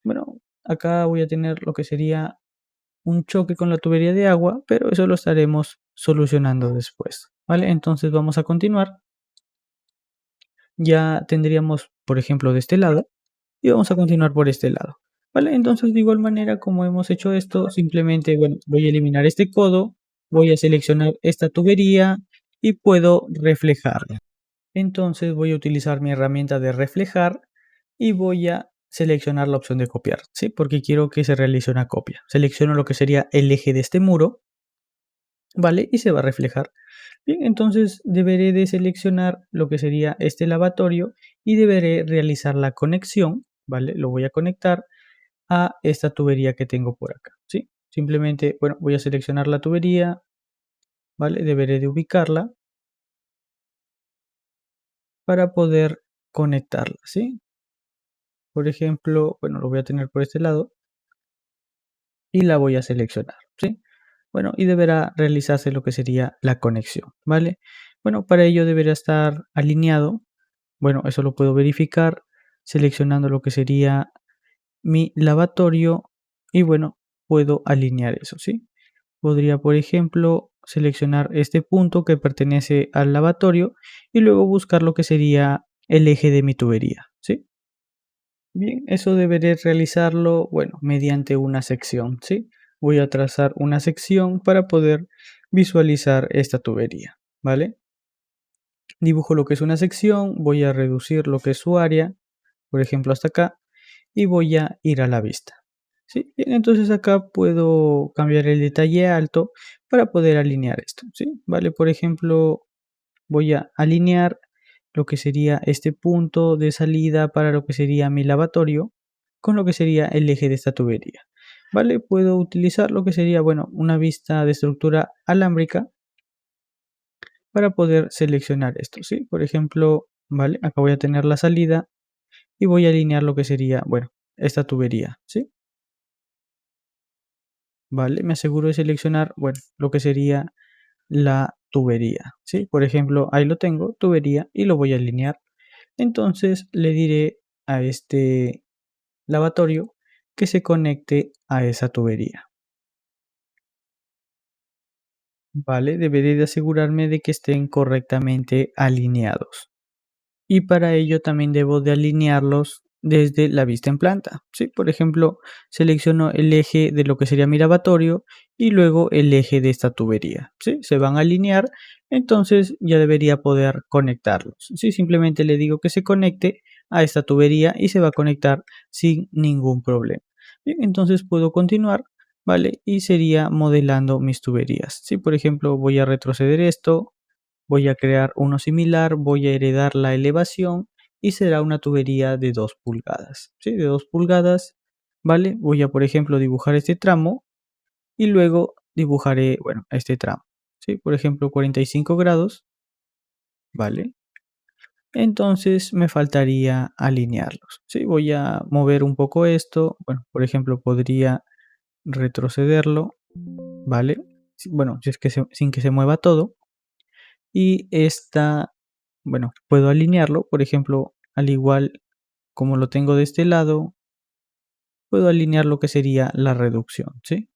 Bueno, acá voy a tener lo que sería un choque con la tubería de agua, pero eso lo estaremos solucionando después, ¿vale? Entonces vamos a continuar. Ya tendríamos, por ejemplo, de este lado y vamos a continuar por este lado, ¿vale? Entonces, de igual manera, como hemos hecho esto, simplemente, bueno, voy a eliminar este codo, voy a seleccionar esta tubería y puedo reflejarla. Entonces voy a utilizar mi herramienta de reflejar y voy a seleccionar la opción de copiar, ¿sí? Porque quiero que se realice una copia. Selecciono lo que sería el eje de este muro, ¿vale? Y se va a reflejar. Bien, entonces deberé de seleccionar lo que sería este lavatorio y deberé realizar la conexión, ¿vale? Lo voy a conectar a esta tubería que tengo por acá, ¿sí? Simplemente, bueno, voy a seleccionar la tubería, ¿vale? Deberé de ubicarla para poder conectarla, ¿sí? Por ejemplo, bueno, lo voy a tener por este lado y la voy a seleccionar, ¿sí? Bueno, y deberá realizarse lo que sería la conexión, ¿vale? Bueno, para ello deberá estar alineado. Bueno, eso lo puedo verificar seleccionando lo que sería mi lavatorio y bueno, puedo alinear eso, ¿sí? Podría, por ejemplo, seleccionar este punto que pertenece al lavatorio y luego buscar lo que sería el eje de mi tubería, ¿sí? Bien, eso deberé realizarlo, bueno, mediante una sección, ¿sí? Voy a trazar una sección para poder visualizar esta tubería, ¿vale? Dibujo lo que es una sección, voy a reducir lo que es su área, por ejemplo, hasta acá, y voy a ir a la vista. ¿Sí? Bien, entonces acá puedo cambiar el detalle alto para poder alinear esto. ¿Sí? Vale, por ejemplo, voy a alinear lo que sería este punto de salida para lo que sería mi lavatorio con lo que sería el eje de esta tubería. ¿Vale? Puedo utilizar lo que sería, bueno, una vista de estructura alámbrica para poder seleccionar esto, ¿sí? Por ejemplo, ¿vale? Acá voy a tener la salida y voy a alinear lo que sería, bueno, esta tubería, ¿sí? ¿Vale? Me aseguro de seleccionar, bueno, lo que sería la tubería, ¿sí? Por ejemplo, ahí lo tengo, tubería, y lo voy a alinear. Entonces le diré a este lavatorio que se conecte a esa tubería. Vale, deberé de asegurarme de que estén correctamente alineados. Y para ello también debo de alinearlos desde la vista en planta. ¿Sí? Por ejemplo, selecciono el eje de lo que sería mi lavatorio y luego el eje de esta tubería. ¿Sí? Se van a alinear, entonces ya debería poder conectarlos. ¿Sí? Simplemente le digo que se conecte a esta tubería y se va a conectar sin ningún problema. Bien, entonces puedo continuar, ¿vale? Y sería modelando mis tuberías. ¿Sí? Por ejemplo, voy a retroceder esto, voy a crear uno similar, voy a heredar la elevación y será una tubería de 2 pulgadas. ¿Sí? De 2 pulgadas, ¿vale? Voy a, por ejemplo, dibujar este tramo y luego dibujaré, bueno, este tramo. ¿Sí? Por ejemplo, 45 grados, ¿vale? Entonces me faltaría alinearlos. ¿Sí? Voy a mover un poco esto. Bueno, por ejemplo, podría retrocederlo, ¿vale? Bueno, si es que sin que se mueva todo. Y esta, bueno, puedo alinearlo, por ejemplo, al igual como lo tengo de este lado, puedo alinear lo que sería la reducción, ¿sí?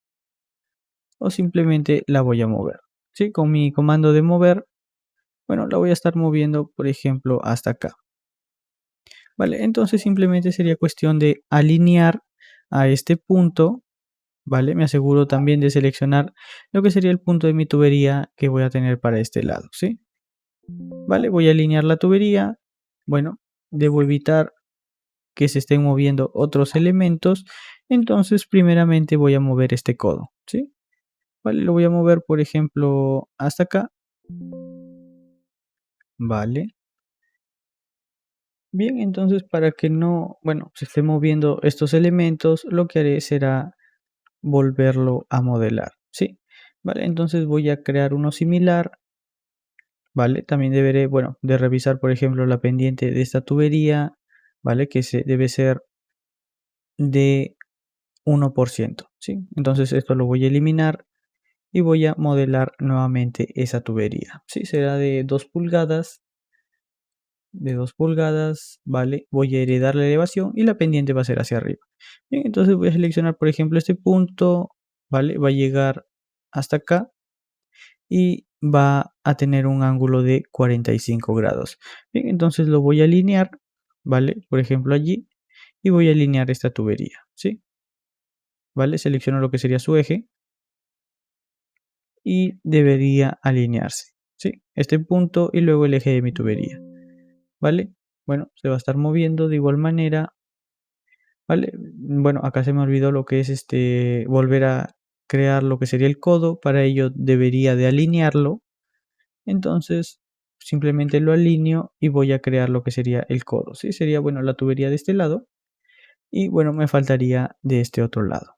O simplemente la voy a mover, ¿sí? Con mi comando de mover, bueno, la voy a estar moviendo, por ejemplo, hasta acá. Vale, entonces simplemente sería cuestión de alinear a este punto, ¿vale? Me aseguro también de seleccionar lo que sería el punto de mi tubería que voy a tener para este lado, ¿sí? Vale, voy a alinear la tubería. Bueno, debo evitar que se estén moviendo otros elementos, entonces primeramente voy a mover este codo, ¿sí? Vale, lo voy a mover, por ejemplo, hasta acá, vale. Bien, entonces para que no, bueno, se estén moviendo estos elementos, lo que haré será volverlo a modelar, ¿sí? Vale, entonces voy a crear uno similar, ¿vale? También deberé, bueno, de revisar, por ejemplo, la pendiente de esta tubería, ¿vale? Que se debe ser de 1%, ¿sí? Entonces esto lo voy a eliminar y voy a modelar nuevamente esa tubería. Sí, será de 2 pulgadas, ¿vale? Voy a heredar la elevación y la pendiente va a ser hacia arriba. Bien, entonces voy a seleccionar, por ejemplo, este punto, ¿vale? Va a llegar hasta acá y va a tener un ángulo de 45 grados. Bien, entonces lo voy a alinear, ¿vale? Por ejemplo, allí y voy a alinear esta tubería, ¿sí? ¿Vale? Selecciono lo que sería su eje y debería alinearse, ¿sí? Este punto y luego el eje de mi tubería, ¿vale? Bueno, se va a estar moviendo de igual manera, ¿vale? Bueno, acá se me olvidó lo que es volver a crear lo que sería el codo, para ello debería de alinearlo, entonces simplemente lo alineo y voy a crear lo que sería el codo, ¿sí? Sería, bueno, la tubería de este lado y, bueno, me faltaría de este otro lado.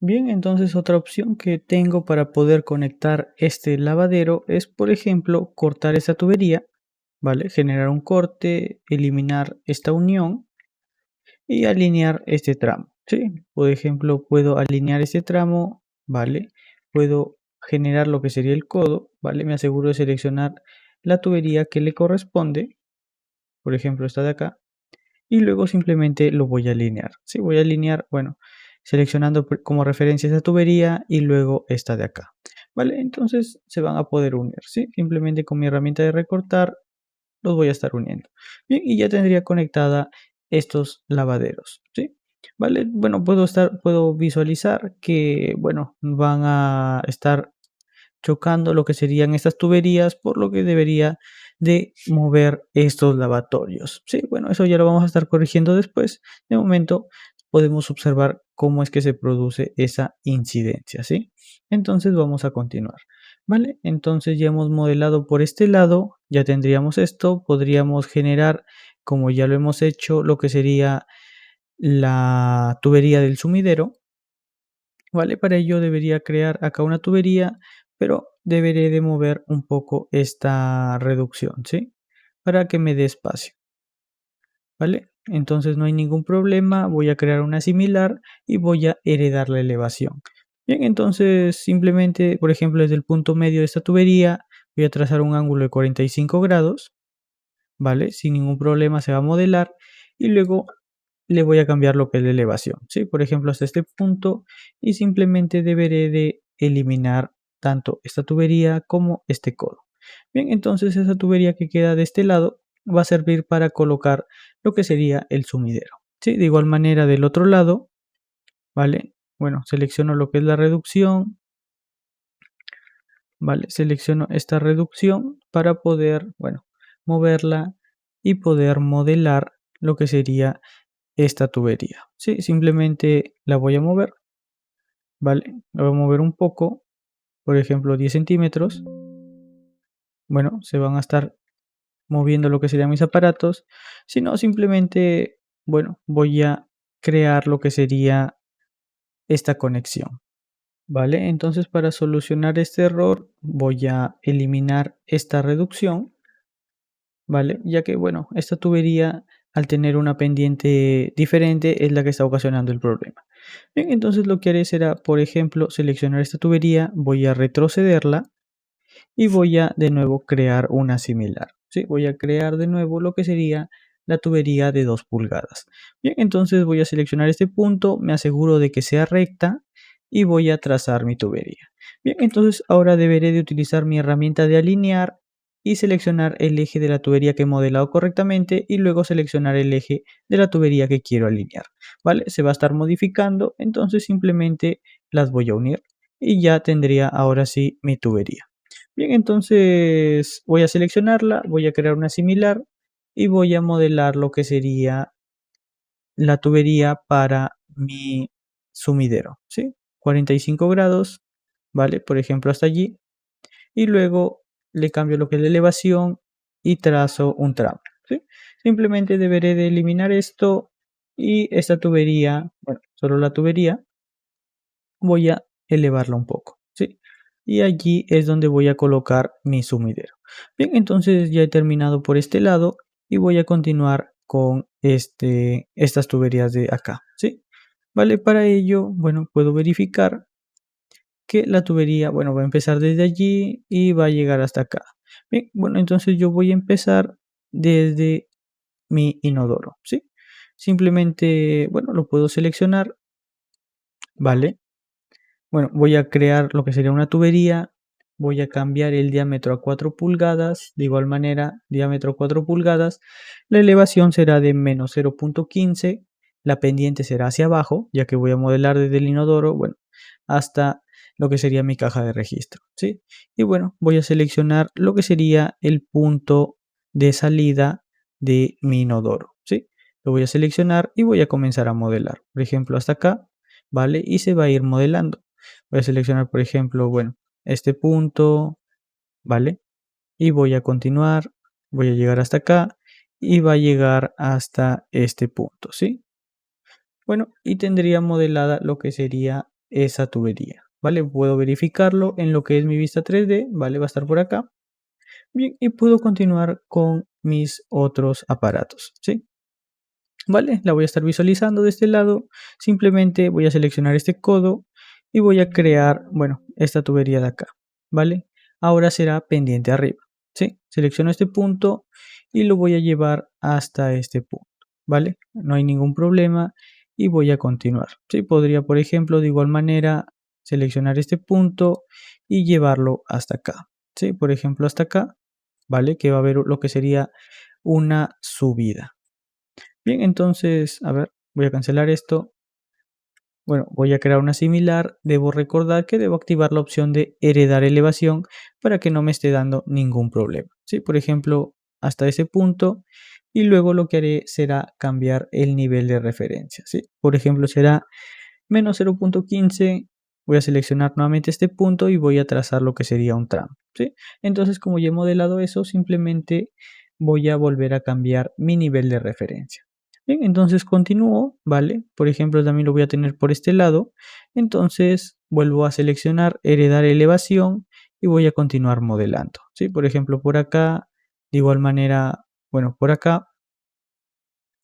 Bien, entonces otra opción que tengo para poder conectar este lavadero es, por ejemplo, cortar esta tubería, ¿vale? Generar un corte, eliminar esta unión y alinear este tramo, ¿sí? Por ejemplo, puedo alinear este tramo, ¿vale? Puedo generar lo que sería el codo, ¿vale? Me aseguro de seleccionar la tubería que le corresponde, por ejemplo, esta de acá, y luego simplemente lo voy a alinear. Sí, voy a alinear, bueno, seleccionando como referencia esa tubería y luego esta de acá. Vale, entonces se van a poder unir, ¿sí? Simplemente con mi herramienta de recortar los voy a estar uniendo. Bien, y ya tendría conectada estos lavaderos, ¿sí? Vale, bueno, puedo visualizar que, bueno, van a estar chocando lo que serían estas tuberías, por lo que debería de mover estos lavatorios. Sí, bueno, eso ya lo vamos a estar corrigiendo después. De momento podemos observar cómo es que se produce esa incidencia, ¿sí? Entonces vamos a continuar, ¿vale? Entonces ya hemos modelado por este lado, ya tendríamos esto, podríamos generar, como ya lo hemos hecho, lo que sería la tubería del sumidero, ¿vale? Para ello debería crear acá una tubería, pero deberé de mover un poco esta reducción, ¿sí? Para que me dé espacio, ¿vale? Entonces no hay ningún problema, voy a crear una similar y voy a heredar la elevación. Bien, entonces simplemente, por ejemplo, desde el punto medio de esta tubería, voy a trazar un ángulo de 45 grados, ¿vale? Sin ningún problema se va a modelar y luego le voy a cambiar lo que es la elevación, ¿sí? Por ejemplo, hasta este punto y simplemente deberé de eliminar tanto esta tubería como este codo. Bien, entonces esa tubería que queda de este lado va a servir para colocar lo que sería el sumidero, ¿sí? De igual manera del otro lado, ¿vale? Bueno, selecciono lo que es la reducción, ¿vale? Selecciono esta reducción para poder, bueno, moverla y poder modelar lo que sería esta tubería. Sí, simplemente la voy a mover, ¿vale? La voy a mover un poco, por ejemplo, 10 centímetros. Bueno, se van a estar moviendo lo que serían mis aparatos. Si no, simplemente, bueno, voy a crear lo que sería esta conexión, ¿vale? Entonces, para solucionar este error, voy a eliminar esta reducción, ¿vale? Ya que, bueno, esta tubería, al tener una pendiente diferente, es la que está ocasionando el problema. Bien, entonces lo que haré será, por ejemplo, seleccionar esta tubería, voy a retrocederla y voy a de nuevo crear una similar. ¿Sí? Voy a crear de nuevo lo que sería la tubería de 2 pulgadas. Bien, entonces voy a seleccionar este punto, me aseguro de que sea recta y voy a trazar mi tubería. Bien, entonces ahora deberé de utilizar mi herramienta de alinear y seleccionar el eje de la tubería que he modelado correctamente y luego seleccionar el eje de la tubería que quiero alinear. ¿Vale? Se va a estar modificando, entonces simplemente las voy a unir y ya tendría ahora sí mi tubería. Bien, entonces voy a seleccionarla, voy a crear una similar y voy a modelar lo que sería la tubería para mi sumidero, ¿sí? 45 grados, ¿vale? Por ejemplo, hasta allí. Y luego le cambio lo que es la elevación y trazo un tramo, ¿sí? Simplemente deberé de eliminar esto y esta tubería, bueno, solo la tubería, voy a elevarla un poco, ¿sí? Y allí es donde voy a colocar mi sumidero. Bien, entonces ya he terminado por este lado y voy a continuar con estas tuberías de acá, ¿sí? Vale, para ello, bueno, puedo verificar que la tubería, bueno, va a empezar desde allí y va a llegar hasta acá. Bien, bueno, entonces yo voy a empezar desde mi inodoro, ¿sí? Simplemente, bueno, lo puedo seleccionar, ¿vale? Bueno, voy a crear lo que sería una tubería, voy a cambiar el diámetro a 4 pulgadas, de igual manera, diámetro 4 pulgadas, la elevación será de menos 0.15, la pendiente será hacia abajo, ya que voy a modelar desde el inodoro, bueno, hasta lo que sería mi caja de registro, ¿sí? Y bueno, voy a seleccionar lo que sería el punto de salida de mi inodoro, ¿sí? Lo voy a seleccionar y voy a comenzar a modelar, por ejemplo, hasta acá, ¿vale? Y se va a ir modelando. Voy a seleccionar, por ejemplo, bueno, este punto, ¿vale? Y voy a continuar, voy a llegar hasta acá y va a llegar hasta este punto, ¿sí? Bueno, y tendría modelada lo que sería esa tubería, ¿vale? Puedo verificarlo en lo que es mi vista 3D, ¿vale? Va a estar por acá. Bien, y puedo continuar con mis otros aparatos, ¿sí? ¿Vale? La voy a estar visualizando de este lado. Simplemente voy a seleccionar este codo y voy a crear, bueno, esta tubería de acá, ¿vale? Ahora será pendiente arriba, ¿sí? Selecciono este punto y lo voy a llevar hasta este punto, ¿vale? No hay ningún problema y voy a continuar, ¿sí? Podría, por ejemplo, de igual manera seleccionar este punto y llevarlo hasta acá, ¿sí? Por ejemplo, hasta acá, ¿vale? Que va a haber lo que sería una subida. Bien, entonces, a ver, voy a cancelar esto. Bueno, voy a crear una similar. Debo recordar que debo activar la opción de heredar elevación para que no me esté dando ningún problema. ¿Sí? Por ejemplo, hasta ese punto. Y luego lo que haré será cambiar el nivel de referencia. ¿Sí? Por ejemplo, será menos 0.15. Voy a seleccionar nuevamente este punto y voy a trazar lo que sería un tramo. ¿Sí? Entonces, como ya he modelado eso, simplemente voy a volver a cambiar mi nivel de referencia. Bien, entonces continúo, ¿vale? Por ejemplo, también lo voy a tener por este lado. Entonces vuelvo a seleccionar heredar elevación y voy a continuar modelando, ¿sí? Por ejemplo, por acá, de igual manera, bueno, por acá,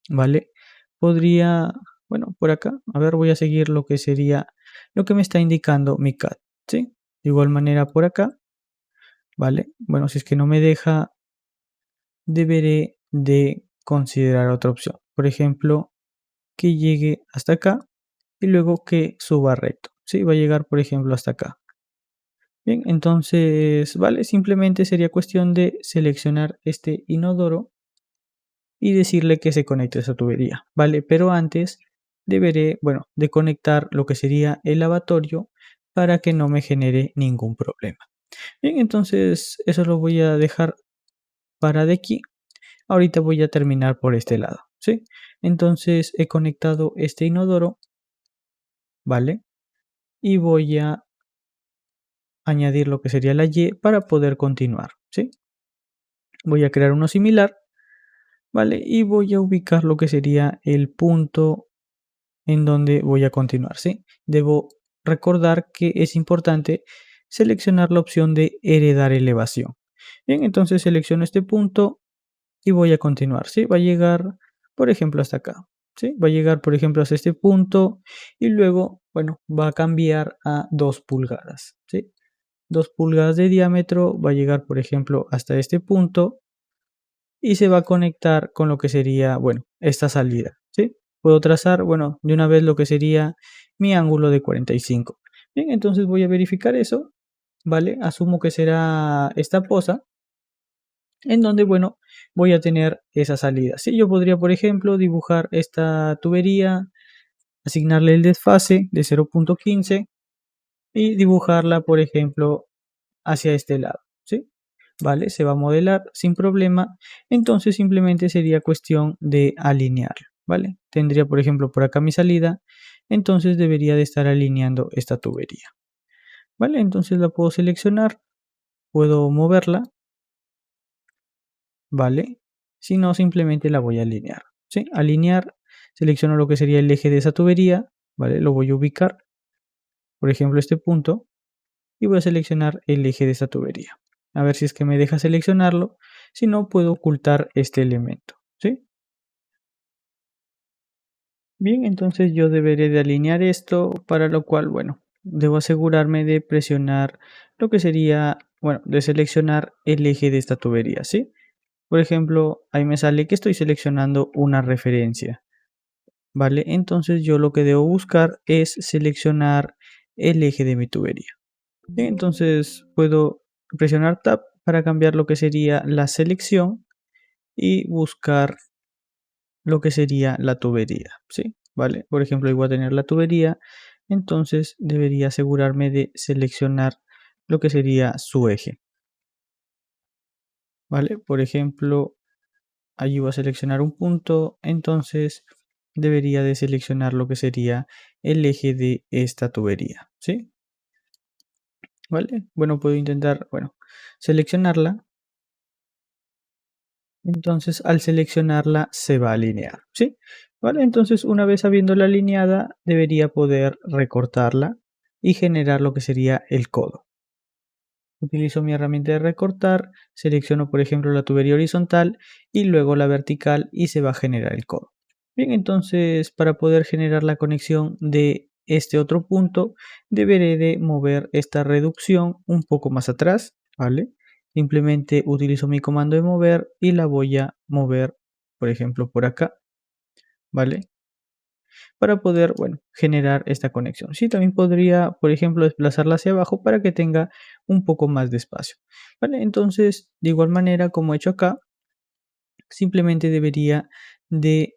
¿vale? Podría, bueno, por acá, a ver, voy a seguir lo que sería, lo que me está indicando mi CAD, ¿sí? De igual manera por acá, ¿vale? Bueno, si es que no me deja, deberé de considerar otra opción. Por ejemplo, que llegue hasta acá y luego que suba recto. Sí, va a llegar, por ejemplo, hasta acá. Bien, entonces, vale, simplemente sería cuestión de seleccionar este inodoro y decirle que se conecte a esa tubería, ¿vale? Pero antes deberé, bueno, de conectar lo que sería el lavatorio para que no me genere ningún problema. Bien, entonces eso lo voy a dejar para de aquí. Ahorita voy a terminar por este lado, ¿sí? Entonces he conectado este inodoro, ¿vale? Y voy a añadir lo que sería la Y para poder continuar, ¿sí? Voy a crear uno similar, ¿vale? Y voy a ubicar lo que sería el punto en donde voy a continuar, ¿sí? Debo recordar que es importante seleccionar la opción de heredar elevación. Bien, entonces selecciono este punto y voy a continuar, ¿sí? Va a llegar, por ejemplo, hasta acá, ¿sí? Va a llegar, por ejemplo, hasta este punto y luego, bueno, va a cambiar a 2 pulgadas, ¿sí? 2 pulgadas de diámetro, va a llegar, por ejemplo, hasta este punto y se va a conectar con lo que sería, bueno, esta salida, ¿sí? Puedo trazar, bueno, de una vez lo que sería mi ángulo de 45. Bien, entonces voy a verificar eso, ¿vale? Asumo que será esta poza, en donde, bueno, voy a tener esa salida. Sí, yo podría, por ejemplo, dibujar esta tubería, asignarle el desfase de 0.15 y dibujarla, por ejemplo, hacia este lado, ¿sí? ¿Vale? Se va a modelar sin problema, entonces simplemente sería cuestión de alinearlo, ¿vale? Tendría, por ejemplo, por acá mi salida, entonces debería de estar alineando esta tubería, ¿vale? Entonces la puedo seleccionar, puedo moverla, ¿vale? Si no, simplemente la voy a alinear, ¿sí? Alinear, selecciono lo que sería el eje de esa tubería, ¿vale? Lo voy a ubicar, por ejemplo, este punto, y voy a seleccionar el eje de esta tubería. A ver si es que me deja seleccionarlo, si no puedo ocultar este elemento, ¿sí? Bien, entonces yo deberé de alinear esto, para lo cual, bueno, debo asegurarme de presionar lo que sería, bueno, de seleccionar el eje de esta tubería, ¿sí? Por ejemplo, ahí me sale que estoy seleccionando una referencia, ¿vale? Entonces yo lo que debo buscar es seleccionar el eje de mi tubería. Bien, entonces puedo presionar Tab para cambiar lo que sería la selección y buscar lo que sería la tubería, ¿sí? ¿Vale? Por ejemplo, ahí voy a tener la tubería, entonces debería asegurarme de seleccionar lo que sería su eje, ¿vale? Por ejemplo, allí voy a seleccionar un punto, entonces debería de seleccionar lo que sería el eje de esta tubería, ¿sí? ¿Vale? Bueno, puedo intentar, bueno, seleccionarla. Entonces, al seleccionarla se va a alinear, ¿sí? ¿Vale? Entonces, una vez habiéndola alineada, debería poder recortarla y generar lo que sería el codo. Utilizo mi herramienta de recortar, selecciono por ejemplo la tubería horizontal y luego la vertical y se va a generar el codo. Bien, entonces para poder generar la conexión de este otro punto, deberé de mover esta reducción un poco más atrás, ¿vale? Simplemente utilizo mi comando de mover y la voy a mover, por ejemplo, por acá, ¿vale? Para poder, bueno, generar esta conexión. Sí, también podría, por ejemplo, desplazarla hacia abajo para que tenga un poco más de espacio. ¿Vale? Entonces, de igual manera, como he hecho acá, simplemente debería de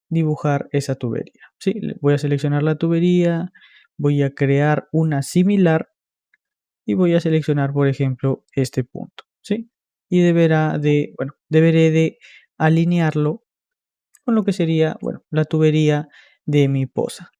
dibujar esa tubería. ¿Sí? Voy a seleccionar la tubería, voy a crear una similar y voy a seleccionar, por ejemplo, este punto. ¿Sí? Y deberé de alinearlo con lo que sería, bueno, la tubería de mi poza.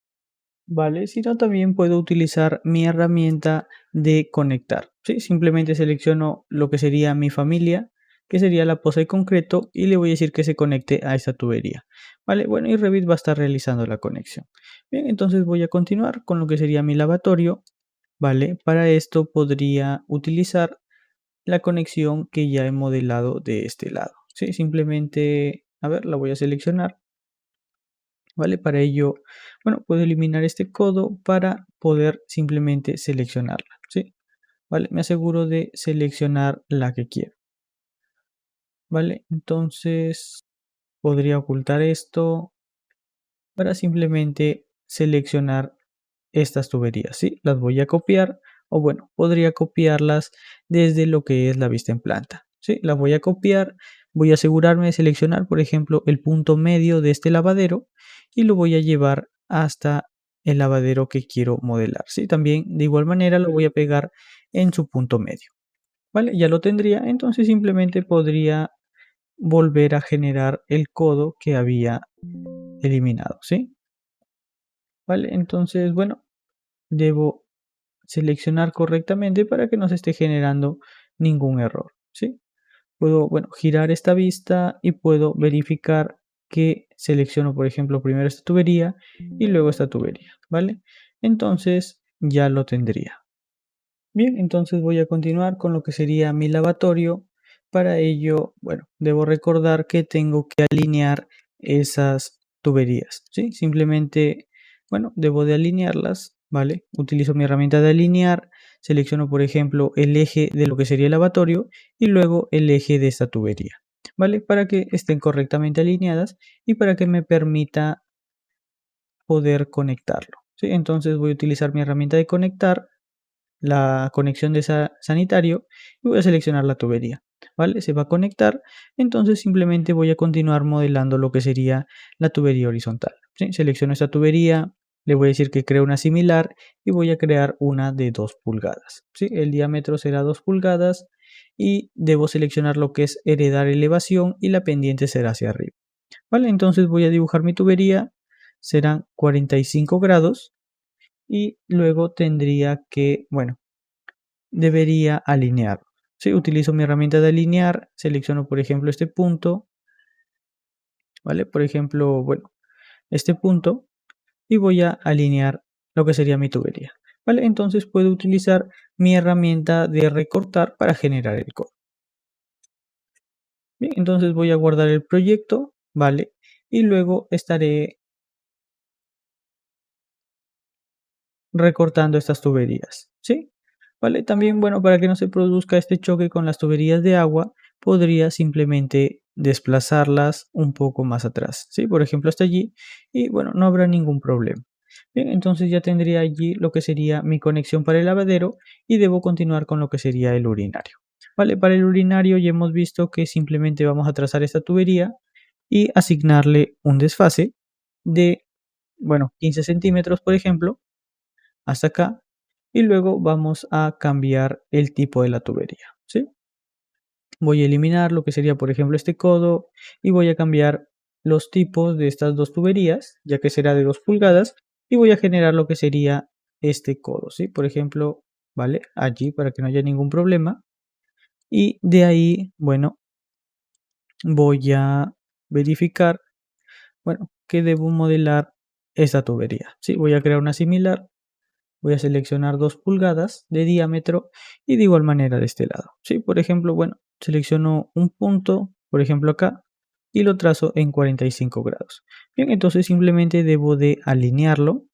Vale, si no, también puedo utilizar mi herramienta de conectar. ¿Sí? Simplemente selecciono lo que sería mi familia, que sería la poza de concreto, y le voy a decir que se conecte a esta tubería. Vale, bueno, y Revit va a estar realizando la conexión. Bien, entonces voy a continuar con lo que sería mi lavatorio. Vale, para esto podría utilizar la conexión que ya he modelado de este lado. ¿Sí? Simplemente, a ver, la voy a seleccionar. ¿Vale? Para ello, bueno, puedo eliminar este codo para poder simplemente seleccionarla, ¿sí? ¿Vale? Me aseguro de seleccionar la que quiero, ¿vale? Entonces, podría ocultar esto para simplemente seleccionar estas tuberías, ¿sí? Las voy a copiar, o bueno, podría copiarlas desde lo que es la vista en planta, ¿sí? Las voy a copiar, voy a asegurarme de seleccionar, por ejemplo, el punto medio de este lavadero y lo voy a llevar hasta el lavadero que quiero modelar, ¿sí? También de igual manera lo voy a pegar en su punto medio, ¿vale? Ya lo tendría, entonces simplemente podría volver a generar el codo que había eliminado, ¿sí? ¿Vale? Entonces, bueno, debo seleccionar correctamente para que no se esté generando ningún error, ¿sí? Puedo, bueno, girar esta vista y puedo verificar que selecciono, por ejemplo, primero esta tubería y luego esta tubería, ¿vale? Entonces ya lo tendría. Bien, entonces voy a continuar con lo que sería mi lavatorio. Para ello, bueno, debo recordar que tengo que alinear esas tuberías, ¿sí? Simplemente, bueno, debo de alinearlas, ¿vale? Utilizo mi herramienta de alinear, selecciono, por ejemplo, el eje de lo que sería el lavatorio y luego el eje de esta tubería, ¿vale? Para que estén correctamente alineadas y para que me permita poder conectarlo, ¿sí? Entonces voy a utilizar mi herramienta de conectar, la conexión de sanitario, y voy a seleccionar la tubería, ¿vale? Se va a conectar, entonces simplemente voy a continuar modelando lo que sería la tubería horizontal, ¿sí? Selecciono esta tubería, le voy a decir que creo una similar y voy a crear una de 2 pulgadas, ¿sí? El diámetro será 2 pulgadas y debo seleccionar lo que es heredar elevación y la pendiente será hacia arriba, ¿vale? Entonces voy a dibujar mi tubería, serán 45 grados y luego tendría que, bueno, debería alinear. Si utilizo mi herramienta de alinear, selecciono por ejemplo este punto, ¿vale? Por ejemplo, bueno, este punto y voy a alinear lo que sería mi tubería, ¿vale? Entonces puedo utilizar mi herramienta de recortar para generar el codo. Bien, entonces voy a guardar el proyecto, ¿vale? Y luego estaré recortando estas tuberías, ¿sí? ¿Vale? También, bueno, para que no se produzca este choque con las tuberías de agua, podría simplemente desplazarlas un poco más atrás, ¿sí? Por ejemplo, hasta allí y, bueno, no habrá ningún problema. Bien, entonces ya tendría allí lo que sería mi conexión para el lavadero y debo continuar con lo que sería el urinario. ¿Vale? Para el urinario ya hemos visto que simplemente vamos a trazar esta tubería y asignarle un desfase de, bueno, 15 centímetros, por ejemplo, hasta acá y luego vamos a cambiar el tipo de la tubería, ¿sí? Voy a eliminar lo que sería, por ejemplo, este codo y voy a cambiar los tipos de estas dos tuberías, ya que será de 2 pulgadas, y voy a generar lo que sería este codo, ¿sí? Por ejemplo, ¿vale? Allí para que no haya ningún problema. Y de ahí, bueno, voy a verificar, bueno, que debo modelar esta tubería, ¿sí? Voy a crear una similar. Voy a seleccionar 2 pulgadas de diámetro y de igual manera de este lado, ¿sí? Por ejemplo, bueno, selecciono un punto, por ejemplo acá, y lo trazo en 45 grados. Bien, entonces simplemente debo de alinearlo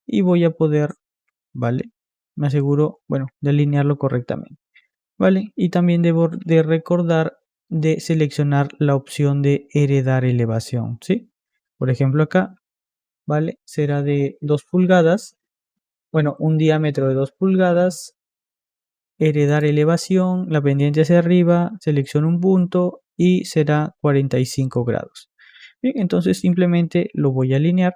y voy a poder, ¿vale? Me aseguro, bueno, de alinearlo correctamente, ¿vale? Y también debo de recordar de seleccionar la opción de heredar elevación, ¿sí? Por ejemplo acá, ¿vale? Será de 2 pulgadas, bueno, un diámetro de 2 pulgadas, heredar elevación, la pendiente hacia arriba, selecciono un punto y será 45 grados. Bien, entonces simplemente lo voy a alinear,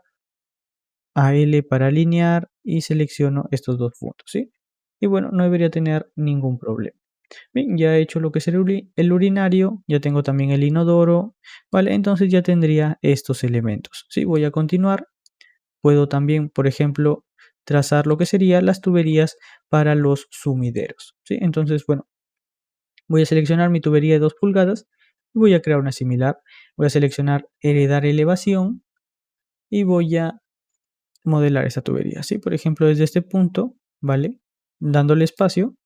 a L para alinear y selecciono estos dos puntos, ¿sí? Y bueno, no debería tener ningún problema. Bien, ya he hecho lo que es el urinario, ya tengo también el inodoro, ¿vale? Entonces ya tendría estos elementos, ¿sí? Voy a continuar. Puedo también, por ejemplo, trazar lo que serían las tuberías para los sumideros, ¿sí? Entonces, bueno, voy a seleccionar mi tubería de 2 pulgadas y voy a crear una similar. Voy a seleccionar heredar elevación y voy a modelar esa tubería, ¿sí? Por ejemplo, desde este punto, ¿vale? Dándole espacio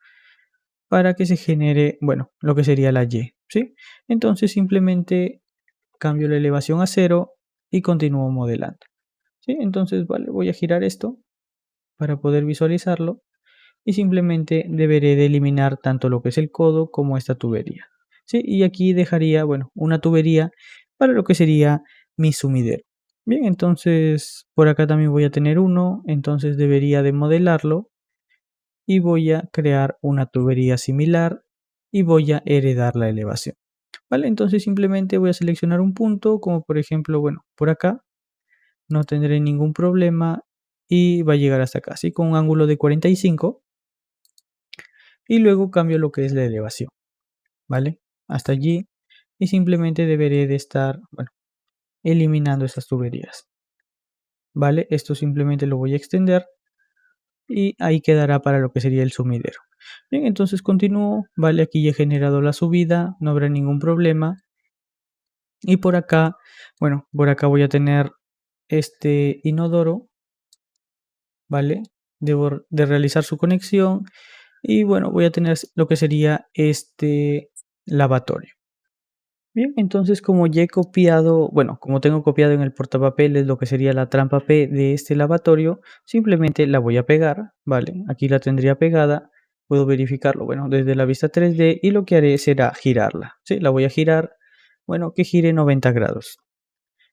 para que se genere, bueno, lo que sería la Y, ¿sí? Entonces simplemente cambio la elevación a 0 y continúo modelando, ¿sí? Entonces, vale, voy a girar esto para poder visualizarlo y simplemente deberé de eliminar tanto lo que es el codo como esta tubería, ¿sí? Y aquí dejaría, bueno, una tubería para lo que sería mi sumidero. Bien, entonces por acá también voy a tener uno, entonces debería de modelarlo y voy a crear una tubería similar y voy a heredar la elevación. ¿Vale? Entonces simplemente voy a seleccionar un punto, como por ejemplo, bueno, por acá, no tendré ningún problema y va a llegar hasta acá, ¿sí? Con un ángulo de 45 y luego cambio lo que es la elevación, ¿vale? Hasta allí y simplemente deberé de estar, bueno, eliminando esas tuberías, ¿vale? Esto simplemente lo voy a extender y ahí quedará para lo que sería el sumidero. Bien, entonces continúo, ¿vale? Aquí ya he generado la subida, no habrá ningún problema. Y por acá, bueno, por acá voy a tener este inodoro, ¿vale? Debo de realizar su conexión y bueno, voy a tener lo que sería este lavatorio. Bien, entonces como ya he copiado, bueno, como tengo copiado en el portapapeles lo que sería la trampa P de este lavatorio, simplemente la voy a pegar, ¿vale? Aquí la tendría pegada, puedo verificarlo, bueno, desde la vista 3D y lo que haré será girarla, ¿sí? La voy a girar, bueno, que gire 90 grados.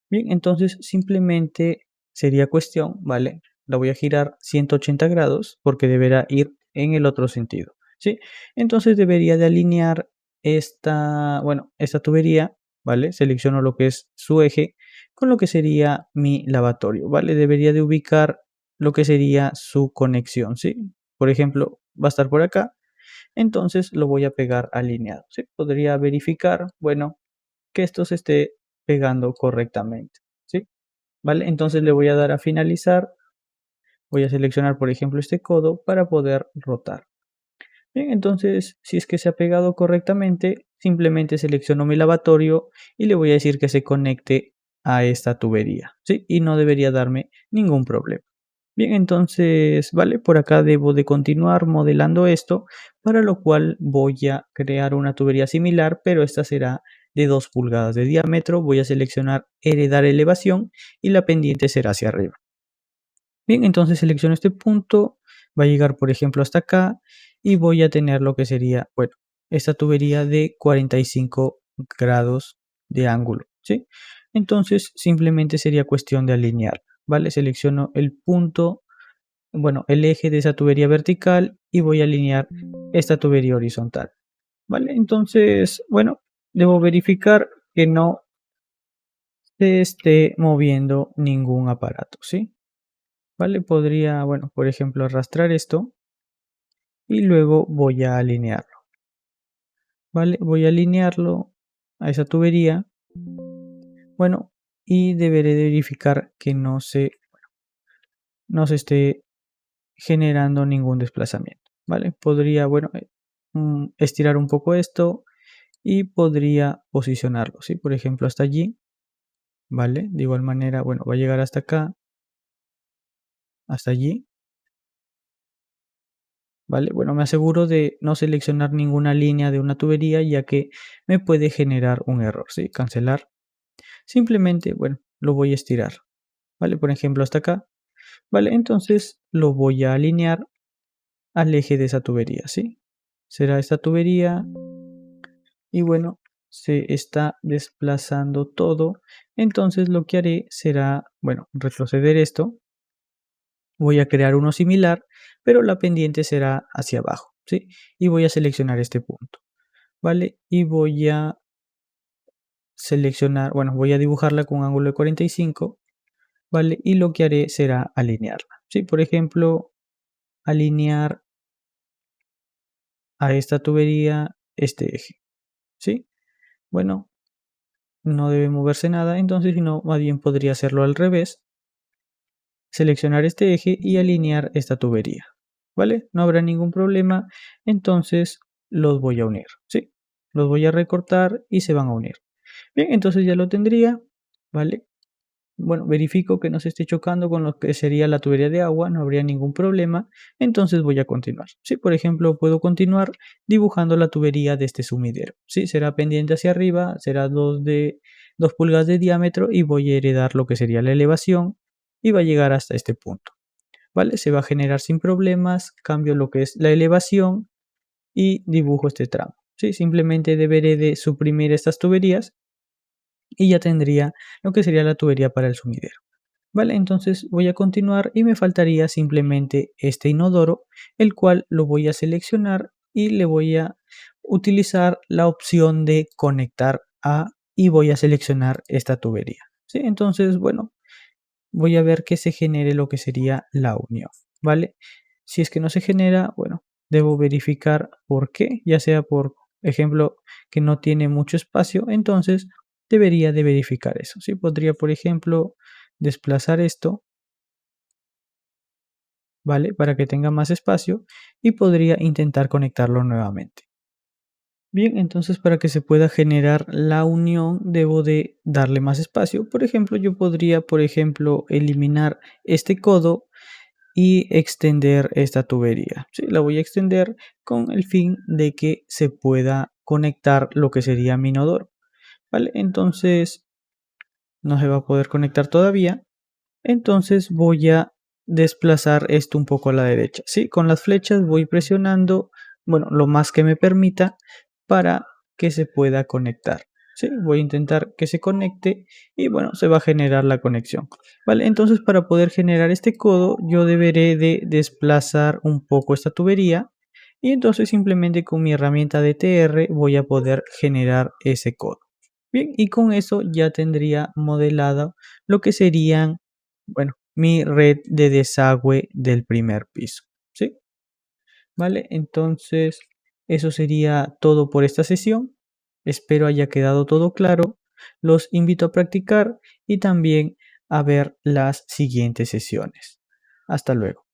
Bien, entonces simplemente sería cuestión, ¿vale? La voy a girar 180 grados porque deberá ir en el otro sentido, ¿sí? Entonces debería de alinear esta, bueno, esta tubería, ¿vale? Selecciono lo que es su eje con lo que sería mi lavatorio, ¿vale? Debería de ubicar lo que sería su conexión, ¿sí? Por ejemplo, va a estar por acá, entonces lo voy a pegar alineado, ¿sí? Podría verificar, bueno, que esto se esté pegando correctamente, ¿sí? ¿Vale? Entonces le voy a dar a finalizar, voy a seleccionar por ejemplo este codo para poder rotar. Bien, entonces si es que se ha pegado correctamente, simplemente selecciono mi lavatorio y le voy a decir que se conecte a esta tubería, ¿sí? Y no debería darme ningún problema. Bien, entonces, vale, por acá debo de continuar modelando esto, para lo cual voy a crear una tubería similar, pero esta será de 2 pulgadas de diámetro. Voy a seleccionar heredar elevación y la pendiente será hacia arriba. Bien, entonces selecciono este punto, va a llegar por ejemplo hasta acá y voy a tener lo que sería, bueno, esta tubería de 45 grados de ángulo, ¿sí? Entonces simplemente sería cuestión de alinear, ¿vale? Selecciono el punto, bueno, el eje de esa tubería vertical y voy a alinear esta tubería horizontal, ¿vale? Entonces, bueno, debo verificar que no se esté moviendo ningún aparato, ¿sí? ¿Vale? Podría, bueno, por ejemplo, arrastrar esto y luego voy a alinearlo, ¿vale? Voy a alinearlo a esa tubería, bueno, y deberé de verificar que no se esté generando ningún desplazamiento, ¿vale? Podría, bueno, estirar un poco esto y podría posicionarlo, ¿sí? Por ejemplo, hasta allí, ¿vale? De igual manera, bueno, va a llegar hasta acá, hasta allí, ¿vale? Bueno, me aseguro de no seleccionar ninguna línea de una tubería ya que me puede generar un error, ¿sí? Cancelar. Simplemente, bueno, lo voy a estirar, ¿vale? Por ejemplo, hasta acá, ¿vale? Entonces lo voy a alinear al eje de esa tubería, ¿sí? Será esta tubería y bueno, se está desplazando todo. Entonces lo que haré será, bueno, retroceder esto. Voy a crear uno similar, pero la pendiente será hacia abajo, ¿sí? Y voy a seleccionar este punto, ¿vale? Y voy a seleccionar, bueno, voy a dibujarla con un ángulo de 45, ¿vale? Y lo que haré será alinearla, ¿sí? Por ejemplo, alinear a esta tubería este eje, ¿sí? Bueno, no debe moverse nada, entonces si no, más bien podría hacerlo al revés, seleccionar este eje y alinear esta tubería, ¿vale? No habrá ningún problema, entonces los voy a unir, ¿sí? Los voy a recortar y se van a unir. Bien, entonces ya lo tendría, ¿vale? Bueno, verifico que no se esté chocando con lo que sería la tubería de agua, no habría ningún problema, entonces voy a continuar. Sí, por ejemplo, puedo continuar dibujando la tubería de este sumidero. Sí, será pendiente hacia arriba, será 2 pulgadas de diámetro y voy a heredar lo que sería la elevación y va a llegar hasta este punto. ¿Vale? Se va a generar sin problemas, cambio lo que es la elevación y dibujo este tramo. Sí, simplemente deberé de suprimir estas tuberías y ya tendría lo que sería la tubería para el sumidero. Vale, entonces voy a continuar y me faltaría simplemente este inodoro, el cual lo voy a seleccionar y le voy a utilizar la opción de conectar a y voy a seleccionar esta tubería. ¿Sí? Entonces, bueno, voy a ver que se genere lo que sería la unión, ¿vale? Si es que no se genera, bueno, debo verificar por qué, ya sea por ejemplo que no tiene mucho espacio, entonces debería de verificar eso, ¿sí? Podría, por ejemplo, desplazar esto, ¿vale? Para que tenga más espacio y podría intentar conectarlo nuevamente. Bien, entonces para que se pueda generar la unión debo de darle más espacio. Por ejemplo, yo podría, por ejemplo, eliminar este codo y extender esta tubería. Sí, la voy a extender con el fin de que se pueda conectar lo que sería mi inodoro. ¿Vale? Entonces no se va a poder conectar todavía. Entonces voy a desplazar esto un poco a la derecha. Sí, con las flechas voy presionando, bueno, lo más que me permita para que se pueda conectar. Sí, voy a intentar que se conecte y bueno, se va a generar la conexión. Vale, entonces para poder generar este codo yo deberé de desplazar un poco esta tubería y entonces simplemente con mi herramienta de TR voy a poder generar ese codo. Bien, y con eso ya tendría modelado lo que serían, bueno, mi red de desagüe del primer piso, ¿sí? Vale, entonces eso sería todo por esta sesión. Espero haya quedado todo claro. Los invito a practicar y también a ver las siguientes sesiones. Hasta luego.